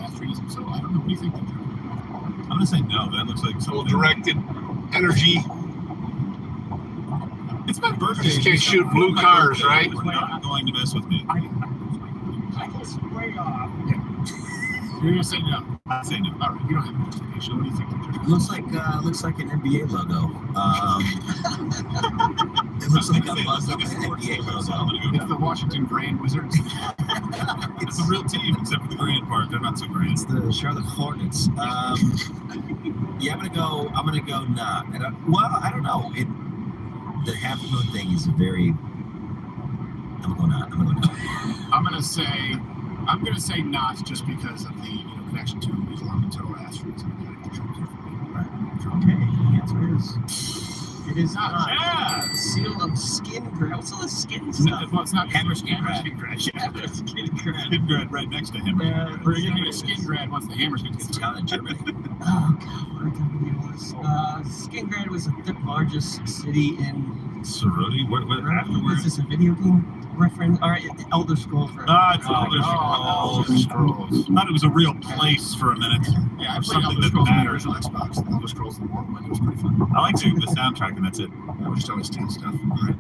So I don't know. What do you think? I'm gonna say no. That looks like Little something. directed energy. It's my birthday. Just can't shoot blue cars, right? You're not going to mess with me. You're gonna say no. I say no. All right, you don't have a justification. What do you think? Looks like an NBA logo. It looks like a buzz up NBA logo. It's the Washington Grand Wizards. It's a real team, except for the grand part. They're not so great. It's the Charlotte Hornets. Yeah, I'm gonna go nah. And I don't know. The half moon thing is very. I'm gonna go not. I'm gonna say not just because of the connection to Islam and Zoroastrianism. Okay, the answer is it is not. Yeah. Seal of skin grad. What's all the skin No, stuff? well, it's not Hammer skin grad. Skin grad. Yeah, skin grad. Skin grad right next to him. We're gonna get a skin grad once the hammers get It's down in Germany. Oh god, what a company it was. Stalingrad was the third largest city in. Sorority? What Was afterwards? this a video game reference? All right, Elder Scrolls reference. Ah, it's Elder Scrolls. Scrolls. I thought it was a real place for a minute. Yeah, I've played Something Elder that Scrolls on the matters. original Xbox. Elder Scrolls the War one. It was pretty fun. I like the soundtrack, and that's it. I would just always steal stuff. All right.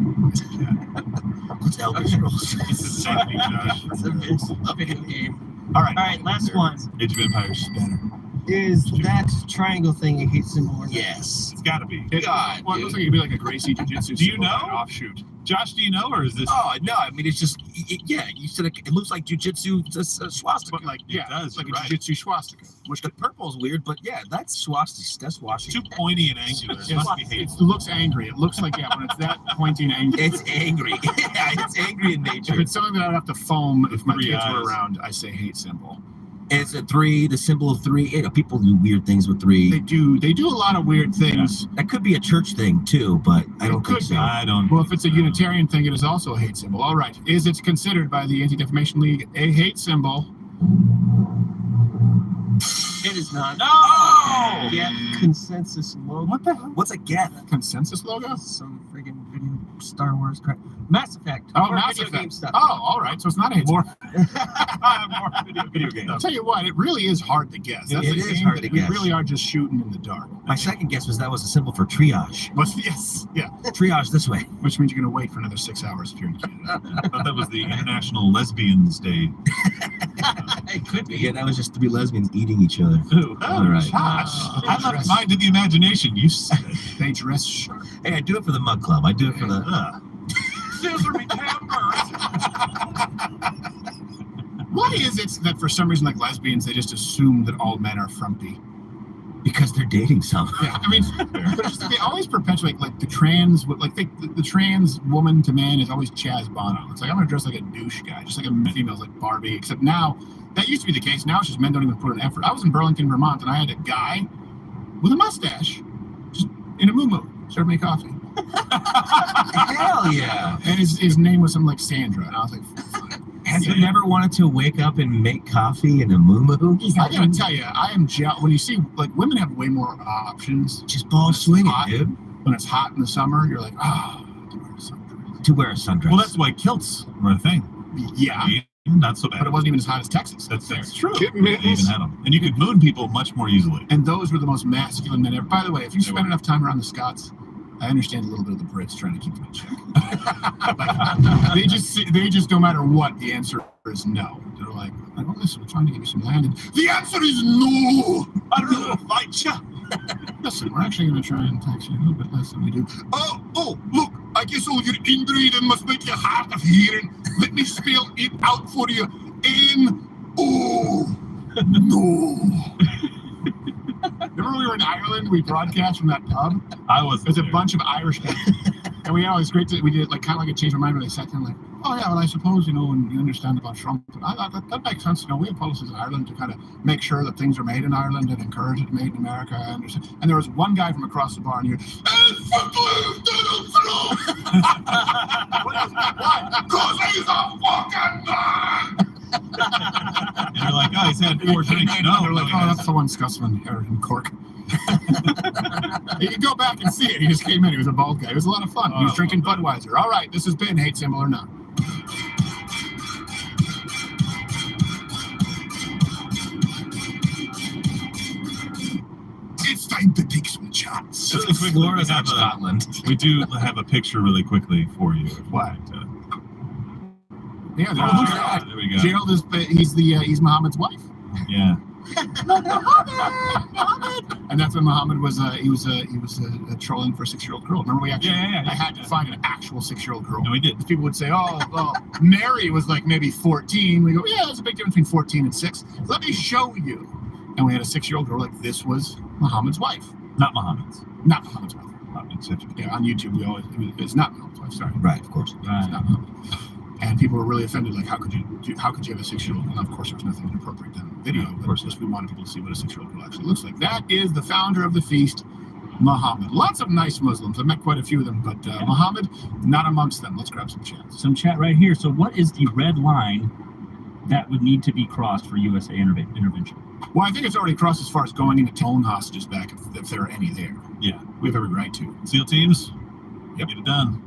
What's Elder Scrolls? It's the same thing, Josh. It's a video game. All right. All right, last one. Age of Empires. Is that triangle thing a hate symbol or not? Yes. It's got to be. God, Well, it looks like it'd be like a Gracie Jiu-Jitsu. Do you symbol, know? an offshoot. Josh, do you know, or is this? Oh no! I mean, it's just yeah. You said it looks like jujitsu swastika. But like, It yeah, does, it's like you're a right. Jiu-Jitsu swastika. Which the purple's weird, but yeah, that's swastika. That's swastika. Too pointy and angular. It Yes, must be hate. it looks angry. It looks like, yeah, when it's that pointy and angry. It's angry. Yeah, it's angry in If nature. it's something that I'd have to foam if my Three kids eyes. were around, I say hate symbol. It's a 3, the symbol of 3. You know, people do weird things with 3. They do a lot of weird things. That could be a church thing too, but I don't think could so. I don't. Well, if it's a Unitarian thing, it is also a hate symbol. All right. Is it considered by the Anti-Defamation League a hate symbol? It is not. No! Get consensus logo. What the hell? What's a geth? Consensus logo? Some friggin' video Star Wars crap. Mass Effect. Oh, More Mass video Effect. game stuff. Oh, all right. So it's not a hate More, symbol. more video games. I'll tell you what, it really is hard to guess. That's It the is game hard that to we guess. really are just shooting in the dark. My second guess was that was a symbol for triage. But yes, yeah. Triage this way. Which means you're going to wait for another 6 hours if you're in Canada. I thought that was the International Lesbians Day. It could be. Yeah, that was just 3 lesbians eating each other. Ooh, All right. Josh, I left mine to the imagination. You said it. They dress sharp. Hey, I do it for the Mug Club. I do it for the. Ugh. Scissory campers. Why is it that for some reason, like lesbians, they just assume that all men are frumpy? Because they're dating some. Yeah, I mean, but it's, they always perpetuate like the trans, like the trans woman to man is always Chaz Bono. It's like I'm gonna dress like a douche guy, just like a female's like Barbie. Except now, that used to be the case. Now it's just men don't even put an effort. I was in Burlington, Vermont, and I had a guy with a mustache, just in a muumuu, served me coffee, Hell yeah. and his name was something like Sandra, and I was like, Have you never wanted to wake up and make coffee in a muumuu? I gotta tell you, I am when you see like women have way more options. Just ball swinging, hot. dude. When it's hot in the summer, you're like, To wear a sundress. Well, that's why kilts were a thing. yeah. Not so bad. But it wasn't even as hot as Texas. That's true. Kit They even mittens. had them. And you could moon people much more easily. And those were the most masculine men ever. By the way, if you spend enough time around the Scots, I understand a little bit of the Brits trying to keep them in check. Like, they just no matter what, the answer is no. They're like, oh, listen, we're trying to give you some land. And the answer is no. I don't know, fight ya. Listen, we're actually going to try and tax you a little bit less than we do. Oh, look, I guess all your inbreeding must make you hard of hearing. Let me spell it out for you. N-O. No. Remember we were in Ireland? We broadcast from that pub. I was. There's a bunch of Irish guys. And we always great to, we did like kind of like a change of mind where they sat down like, oh yeah, well I suppose, when you understand about Trump, I thought that makes sense. We have policies in Ireland to kind of make sure that things are made in Ireland and encourage it made in America. I understand. And there was one guy from across the bar and he goes, Donald Trump! Why? Because he's a fucking man! And you're like, oh, he's had 4 drinks. No, they're like, oh, that's the one Scotsman here in Cork. You can go back and see it. He just came in. He was a bald guy. It was a lot of fun. He was drinking Budweiser. All right, this has been Hate Symbol or Not. It's time to take some shots. Just a quick look, we have Scotland. We do have a picture really quickly for you. What? Yeah, Who's that? There we go. Gerald is he's Muhammad's wife. Yeah. And that's when Muhammad was he was trolling for a 6-year-old girl. Remember we actually Yeah. I had to find an actual 6-year-old girl. No, we did. People would say, oh, well, Mary was like maybe 14. We go, yeah, there's a big difference between 14 and 6. Let me show you. And we had a 6-year-old girl like this was Muhammad's wife. Not Muhammad's. Not Muhammad's wife. Except Yeah, on YouTube we always it's not Muhammad's wife. Sorry, Right, of course. it's not Muhammad. And people were really offended. Like, how could you have a 6-year-old? And of course, there's nothing inappropriate in the video. Of course, just we wanted people to see what a 6-year-old girl actually looks like. That is the founder of the feast, Muhammad. Lots of nice Muslims. I've met quite a few of them, but Muhammad, not amongst them. Let's grab some chats. Some chat right here. So what is the red line that would need to be crossed for USA intervention? Well, I think it's already crossed as far as going into own hostages back if there are any there. Yeah. We have every right to. SEAL teams, Yep. get it done.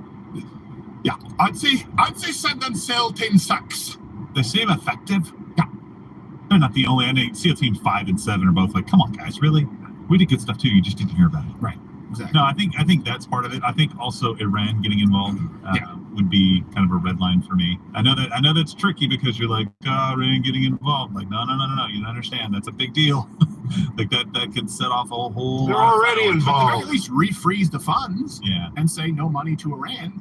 Yeah. I'd say send them SEAL team 6. They seem effective. Yeah. They're not the only. I think SEAL teams 5 and 7 are both like, come on, guys, really? We did good stuff too. You just didn't hear about it. Right. Exactly. No, I think that's part of it. I think also Iran getting involved would be kind of a red line for me. I know that's tricky because you're like, Iran getting involved. Like, no. You don't understand. That's a big deal. Like that can set off a whole. They're lot of already fireworks. involved. At least refreeze the funds. Yeah. And say no money to Iran.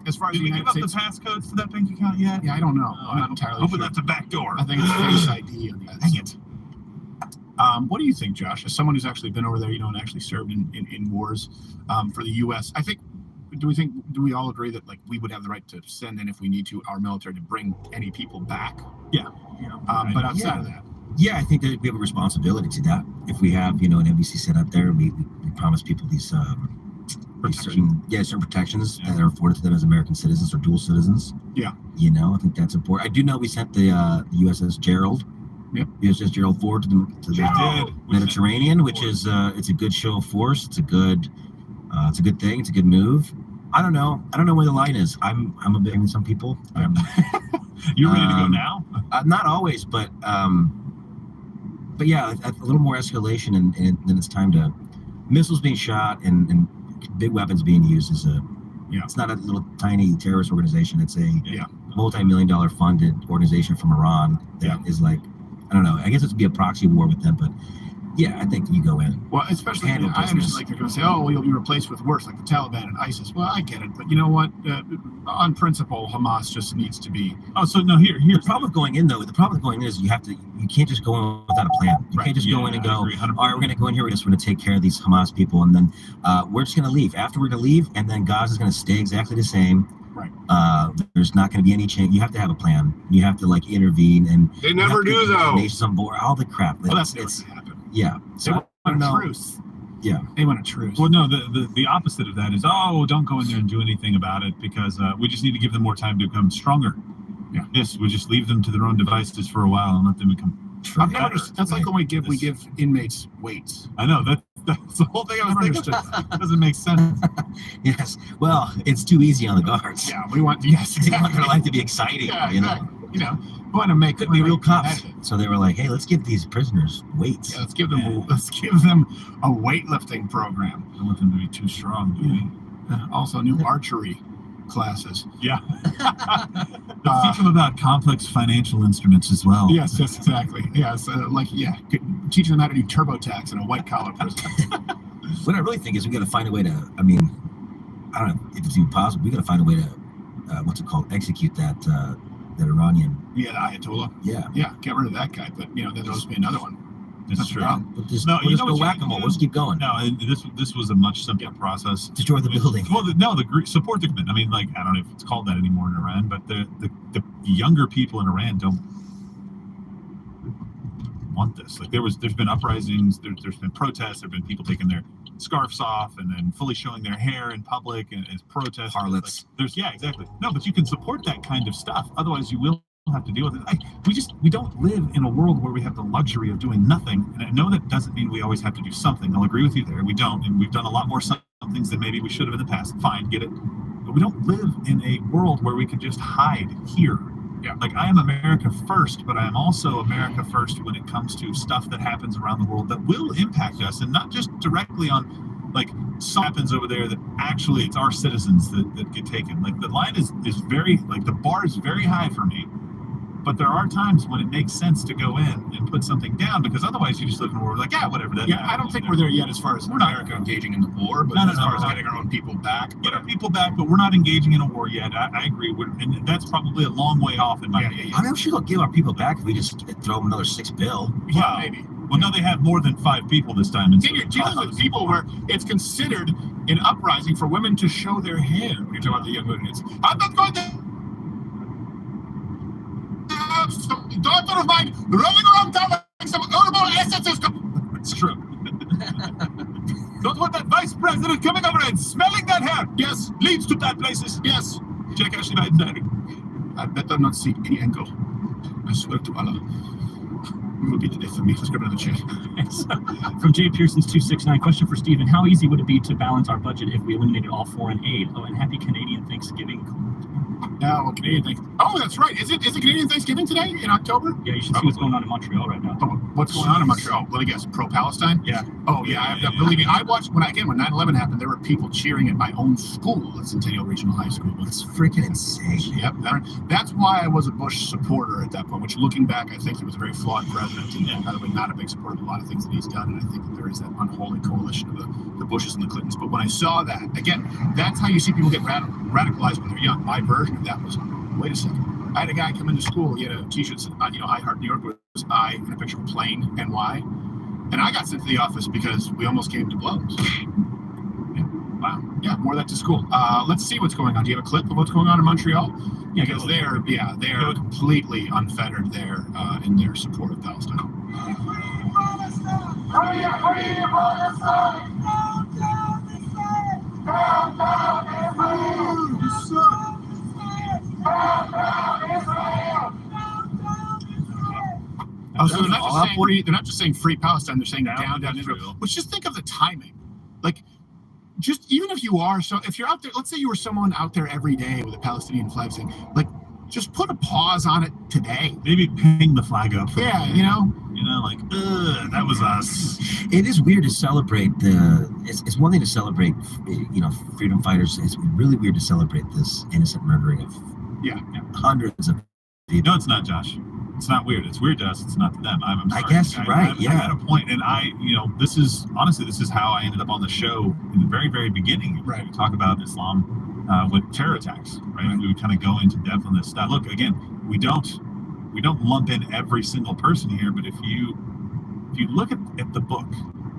As far as Did the we United give up States. the passcodes to that bank account yet? Yeah, I don't know. Oh, I'm not entirely hoping sure. that's a back door. I think it's Face ID. Dang it. What do you think, Josh? As someone who's actually been over there, and actually served in wars for the U.S., do we all agree that like we would have the right to send in, if we need to, our military to bring any people back? Yeah. But outside of that, Yeah, I think that we have a responsibility to that. If we have, an embassy set up there, we promise people these certain protections that are afforded to them as American citizens or dual citizens. Yeah. I think that's important. I do know we sent the USS Gerald. Yep. USS Gerald forward to the Mediterranean, which is it's a good show of force. It's a good thing. It's a good move. I don't know where the line is. I'm a bit with some people. You ready to go now? Not always, but yeah, a little more escalation, and then it's time to missiles being shot and big weapons being used is it's not a little tiny terrorist organization. It's a multi-million-dollar funded organization from Iran that is like, I don't know. I guess it would be a proxy war with them, but yeah, I think you go in. Well, especially I understand, like they're going to say, "Oh, well, you'll be replaced with worse, like the Taliban and ISIS." Well, I get it, but you know what? On principle, Hamas just needs to be. Oh, so no. Here's the problem with going in, though. The problem with going in is you can't just go in without a plan. You can't just go in and go, "All right, we're going to go in here. We're just going to take care of these Hamas people, and then we're just going to leave. After we're going to leave, and then Gaza's going to stay exactly the same." Right. There's not going to be any change. You have to have a plan. You have to intervene, and they never do though. Nations on board, all the crap. Well, that's never going to happen. Yeah. So I don't know. Truce. Yeah. They want a truce. Well, no. The opposite of that is, don't go in there and do anything about it because we just need to give them more time to become stronger. Yeah. Yes, we just leave them to their own devices for a while and let them become. I've never understood. That's like when we give inmates weights. I know that's the whole thing I was thinking. It doesn't make sense. Yes. Well, it's too easy on the guards. Yeah. We want. Yes. They want their life to be exciting. Yeah. Exactly. We want to make could be real cops. So they were like, "Hey, let's give these prisoners weights. Yeah, let's give them a weightlifting program. I don't want them to be too strong. Also, new archery classes. Yeah. Let's teach them about complex financial instruments as well. Yes, exactly. Yes, teaching them how to do TurboTax in a white collar prison. What I really think is we got to find a way to. I mean, I don't know if it's even possible. We got to find a way to execute that Iranian. Yeah, the Ayatollah. Yeah. Yeah, get rid of that guy. But then there'll just be another one. That's true. We'll just go whack-a-mole. Let's keep going. No, this was a much simpler process. Destroy the building. Well, support the government. I mean, I don't know if it's called that anymore in Iran, but the younger people in Iran don't want this. Like there's been uprisings, there's been protests, there've been people taking their scarves off and then fully showing their hair in public and as protests. Harlots. Exactly. No, but you can support that kind of stuff. Otherwise, you will have to deal with it. We don't live in a world where we have the luxury of doing nothing. And I know that doesn't mean we always have to do something. I'll agree with you there. We don't, and we've done a lot more things than maybe we should have in the past. Fine, get it. But we don't live in a world where we can just hide here. Yeah. Like I am America first, but I am also America first when it comes to stuff that happens around the world that will impact us, and not just directly on something happens over there that actually it's our citizens that get taken. Like the line is very the bar is very high for me. But there are times when it makes sense to go in and put something down because otherwise you just live in a world whatever. I don't think we're there yet as far as America engaging in the war, but as far as getting our own people back. Get our people back, but we're not engaging in a war yet. I agree. And that's probably a long way off in my opinion. I'm sure they'll give our people back if we just throw them another $6 billion. Yeah, maybe. Well, no, they have more than 5 people this time. And you're dealing with people where it's considered an uprising for women to show their hair. When you're talking about the young women, I'm not going to have some daughter of mine rolling around town like some herbal essences. It's true. Don't want that vice president coming over and smelling that hair. Yes, leads to bad places. Yes. Check Ashley Biden. I better not see any angle. I swear to Allah. would be the day for me. Let's go to the chat. From Jay Pearson's 269, question for Stephen: how easy would it be to balance our budget if we eliminated all foreign aid? Oh, and happy Canadian Thanksgiving. Yeah, well, Canadian Thanksgiving. Oh, that's right. Is it Canadian Thanksgiving today in October? Yeah, you should see what's going on in Montreal right now. Oh, what's going on in Montreal? Let me guess. Pro-Palestine? Yeah. Oh, yeah. Believe me, I watched when 9/11 happened. There were people cheering at my own school at Centennial Regional High School. It's freaking insane. Yep. That's why I was a Bush supporter at that point. Which, looking back, I think he was a very flawed president, and by the way, not a big supporter of a lot of things that he's done. And I think that there is that unholy coalition of the Bushes and the Clintons. But when I saw that, again, that's how you see people get radicalized when they're young. My version of that was, wait a second. I had a guy come into school. He had a T-shirt that said, I Heart New York, with I and a picture of a plane, NY. And I got sent to the office because we almost came to blows. Yeah. Wow. Yeah, more of that to school. Let's see what's going on. Do you have a clip of what's going on in Montreal? Yeah, because they are completely unfettered there in their support of Palestine. Oh, so they're not just saying free Palestine, they're saying down Israel. Which, just think of the timing. Like, just even if you're out there, let's say you were someone out there every day with a Palestinian flag saying, like, just put a pause on it today. Maybe ping the flag up. Yeah, like, that was us. It is weird to celebrate it's one thing to celebrate, freedom fighters. It's really weird to celebrate this innocent murdering of hundreds of people. No, it's not, Josh. It's not weird. It's weird to us. It's not to them. I'm sorry. I guess you're right. I'm at a point, and this is how I ended up on the show in the very, very beginning. Right. We talk about Islam with terror attacks, right? We would kind of go into depth on this stuff. Look, again, we don't lump in every single person here, but if you look at the book,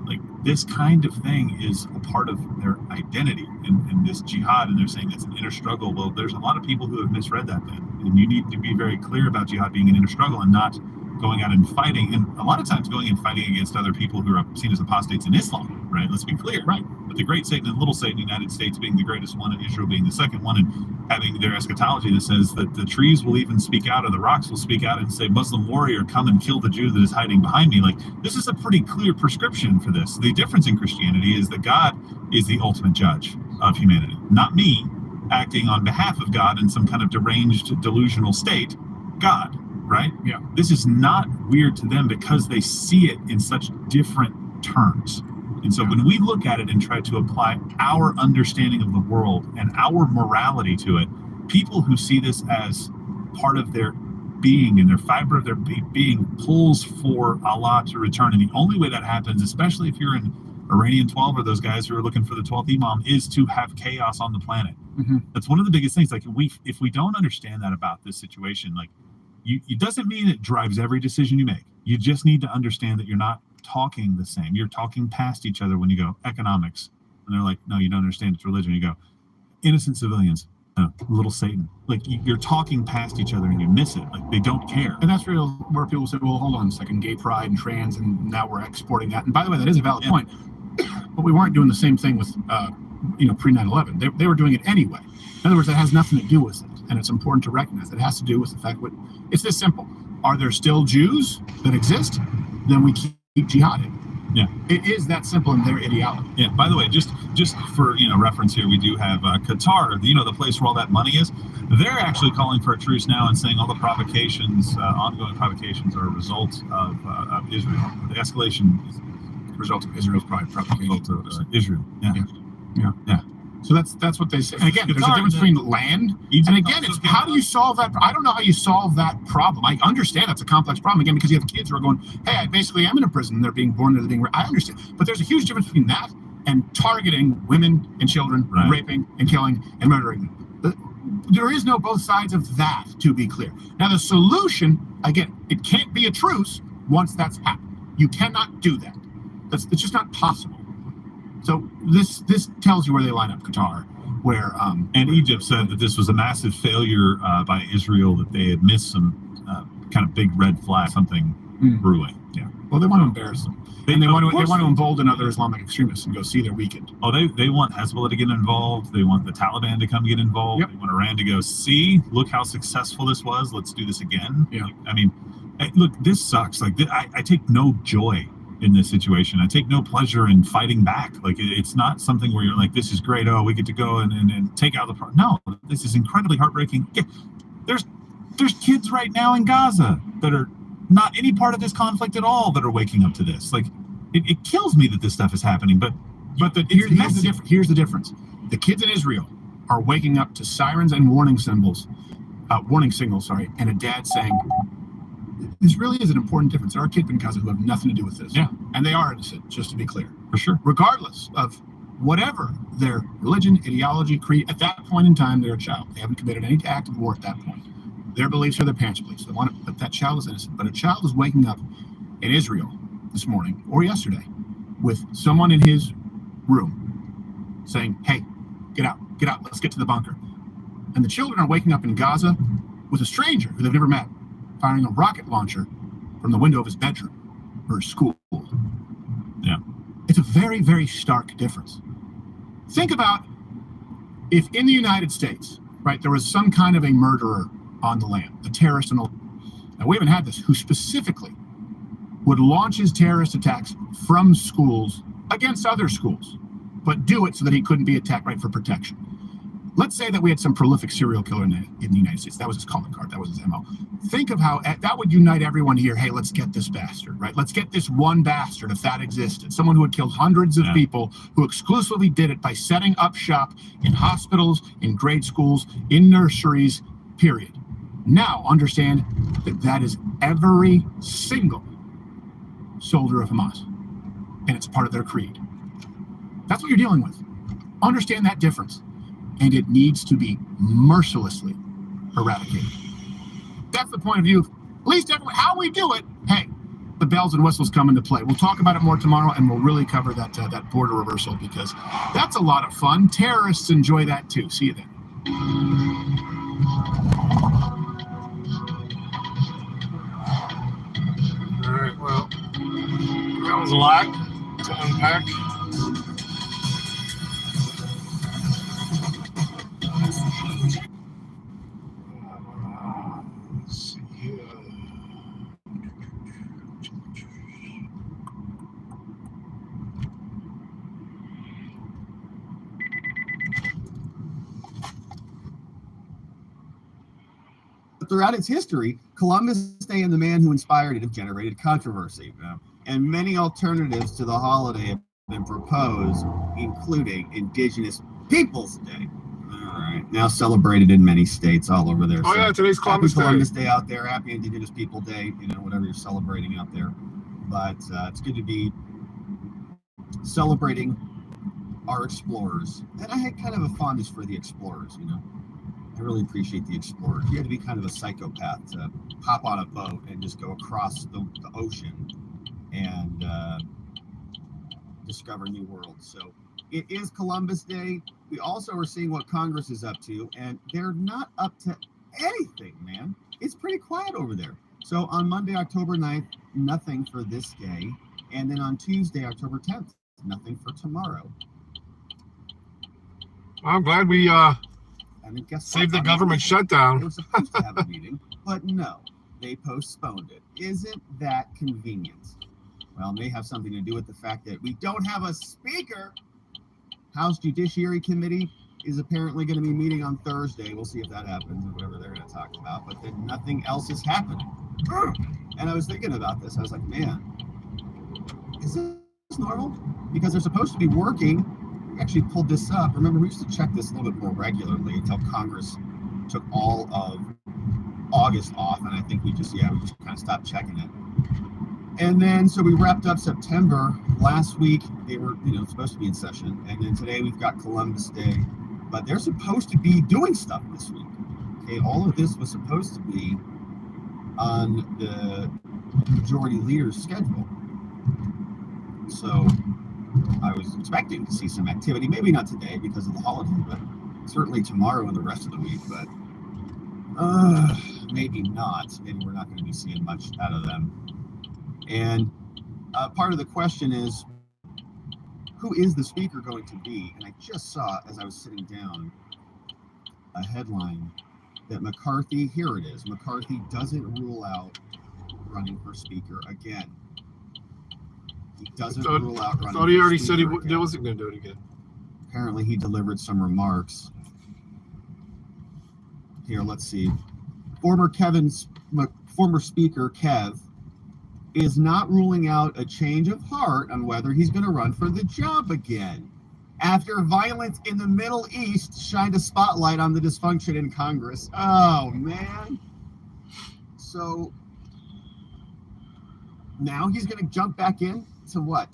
like, this kind of thing is a part of their identity in this jihad, and they're saying it's an inner struggle. Well, there's a lot of people who have misread that then, and you need to be very clear about jihad being an inner struggle and not going out and fighting, and a lot of times going and fighting against other people who are seen as apostates in Islam, right? Let's be clear. Right. But the great Satan and little Satan, the United States being the greatest one and Israel being the second one, and having their eschatology that says that the trees will even speak out, or the rocks will speak out and say, Muslim warrior, come and kill the Jew that is hiding behind me. Like, this is a pretty clear prescription for this. The difference in Christianity is that God is the ultimate judge of humanity, not me acting on behalf of God in some kind of deranged, delusional state. God, right? Yeah. This is not weird to them because they see it in such different terms. And so when we look at it and try to apply our understanding of the world and our morality to it, people who see this as part of their being and their fiber of their being pulls for Allah to return. And the only way that happens, especially if you're in Iranian 12 or those guys who are looking for the 12th Imam, is to have chaos on the planet. Mm-hmm. That's one of the biggest things. Like, if we don't understand that about this situation, like, it doesn't mean it drives every decision you make. You just need to understand that you're not talking the same. You're talking past each other when you go economics. And they're like, no, you don't understand, it's religion. You go, innocent civilians, no, little Satan. Like, you're talking past each other and you miss it. Like, they don't care. And that's where people say, well, hold on a second, gay pride and trans, and now we're exporting that. And by the way, that is a valid point. But we weren't doing the same thing with, pre 9/11. They were doing it anyway. In other words, that has nothing to do with it. And it's important to recognize that it has to do with the fact that it's this simple. Are there still Jews that exist? Then we keep jihading. Yeah. It is that simple in their ideology. Yeah. By the way, just for reference here, we do have Qatar, the place where all that money is. They're actually calling for a truce now and saying all the provocations, ongoing provocations, are a result of Israel. The escalation is a result of Israel's provocation. Israel. Yeah. So that's what they say. And again, there's a difference between land, and again, it's how do you solve that? I don't know how you solve that problem. I understand that's a complex problem, again, because you have kids who are going, hey, I basically am in a prison, they're being born, they're being, I understand. But there's a huge difference between that and targeting women and children, right, raping and killing and murdering them. There is no both sides of that, to be clear. Now, the solution, again, it can't be a truce once that's happened. You cannot do that. It's just not possible. So this tells you where they line up, Qatar, where and Egypt said that this was a massive failure by Israel, that they had missed some kind of big red flag, something brewing. Yeah. Well, they want to embarrass them. They want to embolden other Islamic extremists and go see they're weakened. Oh, they want Hezbollah to get involved. They want the Taliban to come get involved. Yep. They want Iran to go, see, look how successful this was. Let's do this again. Yeah. I mean, Look, this sucks. Like, I take no joy in this situation. I take no pleasure in fighting back. Like, it's not something where you're like, this is great. Oh, we get to go and take out the problem. No, this is incredibly heartbreaking. Yeah, there's kids right now in Gaza that are not any part of this conflict at all that are waking up to this. Like, it kills me that this stuff is happening. But here's the difference. The kids in Israel are waking up to sirens and warning signals, and a dad saying, this really is an important difference. There are kids in Gaza who have nothing to do with this. Yeah. And they are innocent, just to be clear. For sure. Regardless of whatever their religion, ideology, creed, at that point in time, they're a child. They haven't committed any act of war at that point. Their beliefs are their parents' beliefs. But that child is innocent. But a child is waking up in Israel this morning or yesterday with someone in his room saying, hey, get out, let's get to the bunker. And the children are waking up in Gaza with a stranger who they've never met, firing a rocket launcher from the window of his bedroom or his school. Yeah. It's a very, very stark difference. Think about if in the United States, right, there was some kind of a murderer on the land, a terrorist, now we haven't had this, who specifically would launch his terrorist attacks from schools against other schools, but do it so that he couldn't be attacked, right, for protection. Let's say that we had some prolific serial killer in the United States. That was his calling card. That was his MO. Think of how that would unite everyone here. Hey, let's get this bastard, right? Let's get this one bastard, if that existed. Someone who had killed hundreds of people, who exclusively did it by setting up shop in hospitals, in grade schools, in nurseries, period. Now, understand that is every single soldier of Hamas, and it's part of their creed. That's what you're dealing with. Understand that difference. And it needs to be mercilessly eradicated. That's the point of view of at least everyone. How we do it, hey, the bells and whistles come into play. We'll talk about it more tomorrow, and we'll really cover that border reversal, because that's a lot of fun. Terrorists enjoy that too. See you then. All right, well, that was a lot to unpack. Let's see here. Throughout its history, Columbus Day and the man who inspired it have generated controversy, and many alternatives to the holiday have been proposed, including Indigenous Peoples Day. All right, now celebrated in many states all over there. Oh, yeah, today's Columbus Day. Happy Columbus Day out there. Happy Indigenous People Day, whatever you're celebrating out there. But it's good to be celebrating our explorers. And I had kind of a fondness for the explorers, I really appreciate the explorers. You had to be kind of a psychopath to hop on a boat and just go across the ocean and discover new worlds. So it is Columbus Day. We also are seeing what Congress is up to, and they're not up to anything, man. It's pretty quiet over there. So on Monday, October 9th, nothing for this day. And then on Tuesday, October 10th, nothing for tomorrow. I'm glad we saved the government shutdown. They were supposed to have a meeting, but no, they postponed it. Isn't that convenient? Well, it may have something to do with the fact that we don't have a speaker. House Judiciary Committee is apparently going to be meeting on Thursday. We'll see if that happens or whatever they're going to talk about. But then nothing else has happened. And I was thinking about this. I was like, man, is this normal? Because they're supposed to be working. We actually pulled this up. Remember, we used to check this a little bit more regularly until Congress took all of August off. And I think we just kind of stopped checking it. And then, so we wrapped up September. Last week, they were, supposed to be in session. And then today we've got Columbus Day. But they're supposed to be doing stuff this week. Okay, all of this was supposed to be on the majority leader's schedule. So I was expecting to see some activity. Maybe not today because of the holiday, but certainly tomorrow and the rest of the week. But maybe not. Maybe we're not going to be seeing much out of them. And part of the question is, who is the speaker going to be? And I just saw, as I was sitting down, a headline that McCarthy, here it is, McCarthy doesn't rule out running for speaker again. He doesn't thought- rule out running. I thought he for already said he speaker again. wasn't going to do it again. Apparently, he delivered some remarks. Here, let's see. Former Speaker Kev is not ruling out a change of heart on whether he's going to run for the job again, after violence in the Middle East shined a spotlight on the dysfunction in Congress. Oh, man. So now he's going to jump back in to what?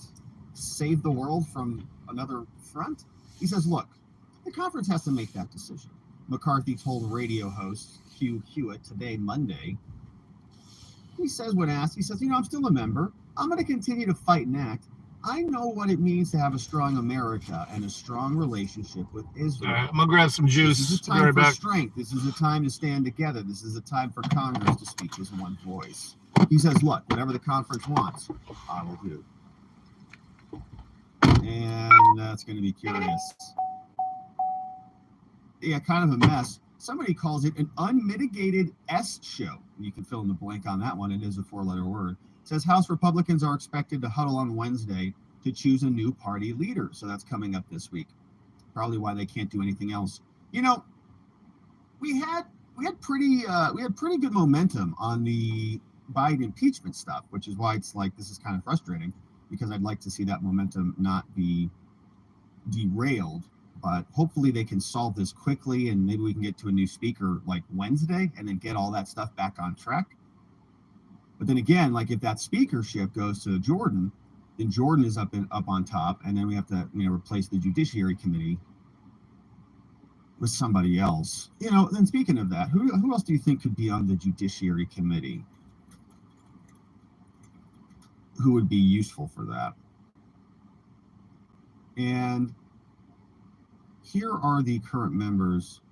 Save the world from another front? He says, look, the conference has to make that decision. McCarthy told radio host Hugh Hewitt today, Monday. He says, when asked, he says, I'm still a member. I'm going to continue to fight and act. I know what it means to have a strong America and a strong relationship with Israel. I'm going to grab some juice. This is a time for strength. This is a time to stand together. This is a time for Congress to speak as one voice. He says, look, whatever the conference wants, I will do. And that's going to be curious. Yeah, kind of a mess. Somebody calls it an unmitigated S show. You can fill in the blank on that one. It is a 4-letter word. It says House Republicans are expected to huddle on Wednesday to choose a new party leader. So that's coming up this week. Probably why they can't do anything else. We had pretty good momentum on the Biden impeachment stuff, which is why it's like this is kind of frustrating, because I'd like to see that momentum not be derailed. But hopefully they can solve this quickly, and maybe we can get to a new speaker like Wednesday and then get all that stuff back on track. But then again, like if that speakership goes to Jordan, then Jordan is up on top, and then we have to replace the Judiciary Committee with somebody else. Then speaking of that, who else do you think could be on the Judiciary Committee? Who would be useful for that? And here are the current members.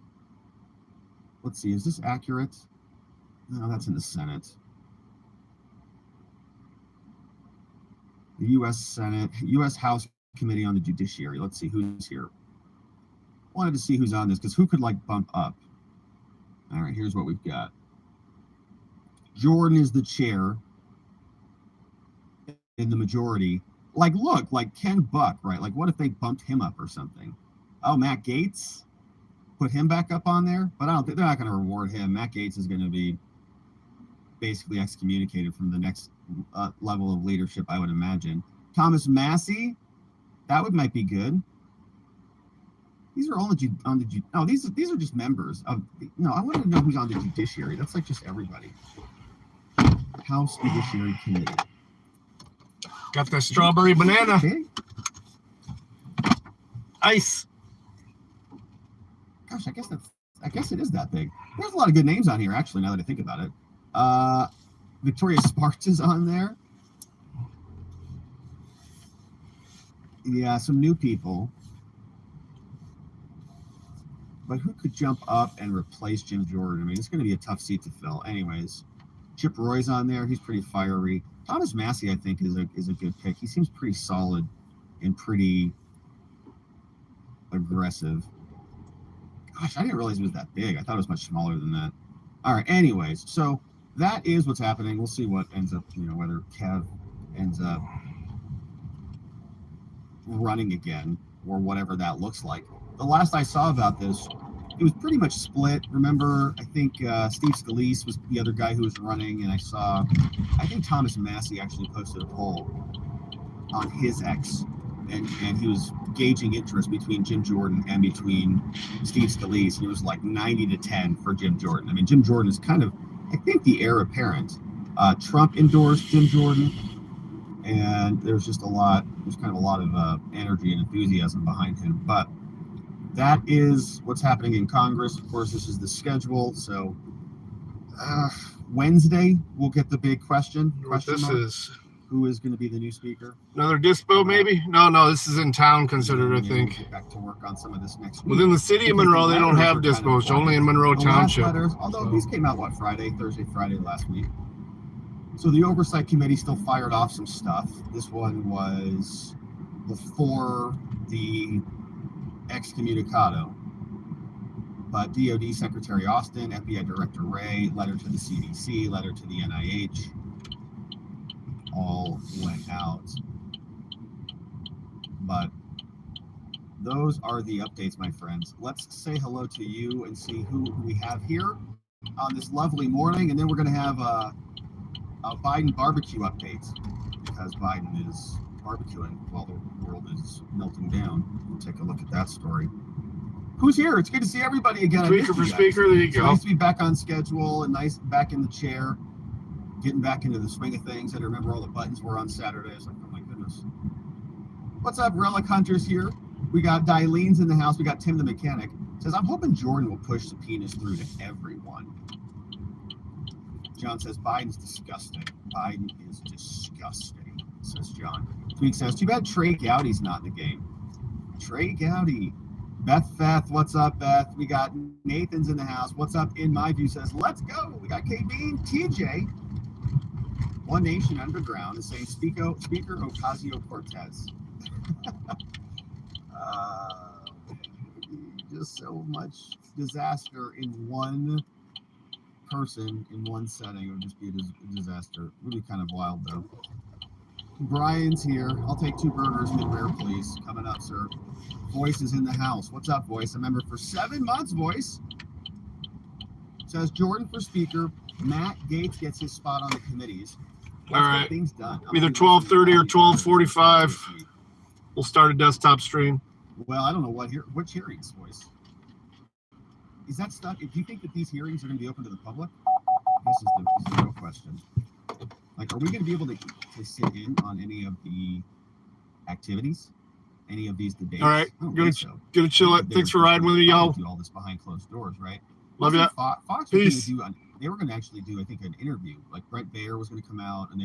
Let's see, is this accurate? No, that's in the Senate. The U.S. Senate, U.S. House Committee on the Judiciary. Let's see who's here. Wanted to see who's on this, because who could bump up? All right, here's what we've got. Jordan is the chair in the majority. Look, Ken Buck, right? What if they bumped him up or something? Oh, Matt Gaetz, put him back up on there, but I don't think they're not going to reward him. Matt Gaetz is going to be basically excommunicated from the next level of leadership, I would imagine. Thomas Massey, might be good. These are all these are just members of. I want to know who's on the Judiciary. That's just everybody. House Judiciary Committee. Got that strawberry banana. Okay. Ice. Gosh, I guess it is that big. There's a lot of good names on here, actually, now that I think about it. Victoria Sparks is on there. Yeah, some new people. But who could jump up and replace Jim Jordan? I mean, it's going to be a tough seat to fill. Anyways, Chip Roy's on there. He's pretty fiery. Thomas Massey, I think, is a good pick. He seems pretty solid and pretty aggressive. Gosh, I didn't realize it was that big. I thought it was much smaller than that. All right, anyways, so that is what's happening. We'll see what ends up, whether Kev ends up running again or whatever that looks like. The last I saw about this, it was pretty much split. Remember, I think Steve Scalise was the other guy who was running, and I think Thomas Massey actually posted a poll on his X, and he was gauging interest between Jim Jordan and between Steve Scalise, and it was 90-10 for Jim Jordan. I mean, Jim Jordan is kind of, I think, the heir apparent. Trump endorsed Jim Jordan, and there's kind of a lot of energy and enthusiasm behind him. But that is what's happening in Congress. Of course, this is the schedule. So Wednesday, we'll get the big question. Who is going to be the new speaker? Another dispo, maybe? No, this is in town considered, I think. Get back to work on some of this next week. Within the city of Monroe, they don't have dispos, only in Monroe Township. Although these came out, Thursday, Friday last week. So the Oversight Committee still fired off some stuff. This one was before the excommunicado. But DOD Secretary Austin, FBI Director Wray, letter to the CDC, letter to the NIH. all went out. But those are the updates, my friends. Let's say hello to you and see who we have here on this lovely morning, and then we're going to have a Biden barbecue update, because Biden is barbecuing while the world is melting down. We'll take a look at that story. Who's here? It's good to see everybody again. Speaker for speaker, there you It's go. nice to be back on schedule and nice back in the chair, getting back into the swing of things. I remember all the buttons were on Saturday. I was like, oh my goodness. What's up, Relic Hunters here? We got Dylene's in the house. We got Tim the mechanic. Says, I'm hoping Jordan will push subpoenas through to everyone. John says, Biden's disgusting. Biden is disgusting, says John. Tweak says, too bad Trey Gowdy's not in the game. Trey Gowdy. Beth, what's up, Beth? We got Nathan's in the house. What's up, in my view, says, let's go. We got KB and TJ. One Nation Underground is saying, Speaker Ocasio-Cortez. Just so much disaster in one person, in one setting. It would just be a disaster. It would be kind of wild, though. Brian's here. I'll take 2 burgers, mid-rare, please. Coming up, sir. Voice is in the house. What's up, Voice? A member for 7 months, Voice. Says Jordan for speaker. Matt Gaetz gets his spot on the committees. All right. Things done. Either 12:30 or 12:45. We'll start a desktop stream. Well, I don't know which hearings, Voice. Is that stuff? Do you think that these hearings are going to be open to the public? This is the real question. Like, are we going to be able to sit in on any of the activities, any of these debates? All right, gonna chill it. Thanks for riding with me, y'all. Do all this behind closed doors, right? Love you. Fox was going to do. They were going to actually do, I think, an interview. Like Brett Baer was going to come out, and they were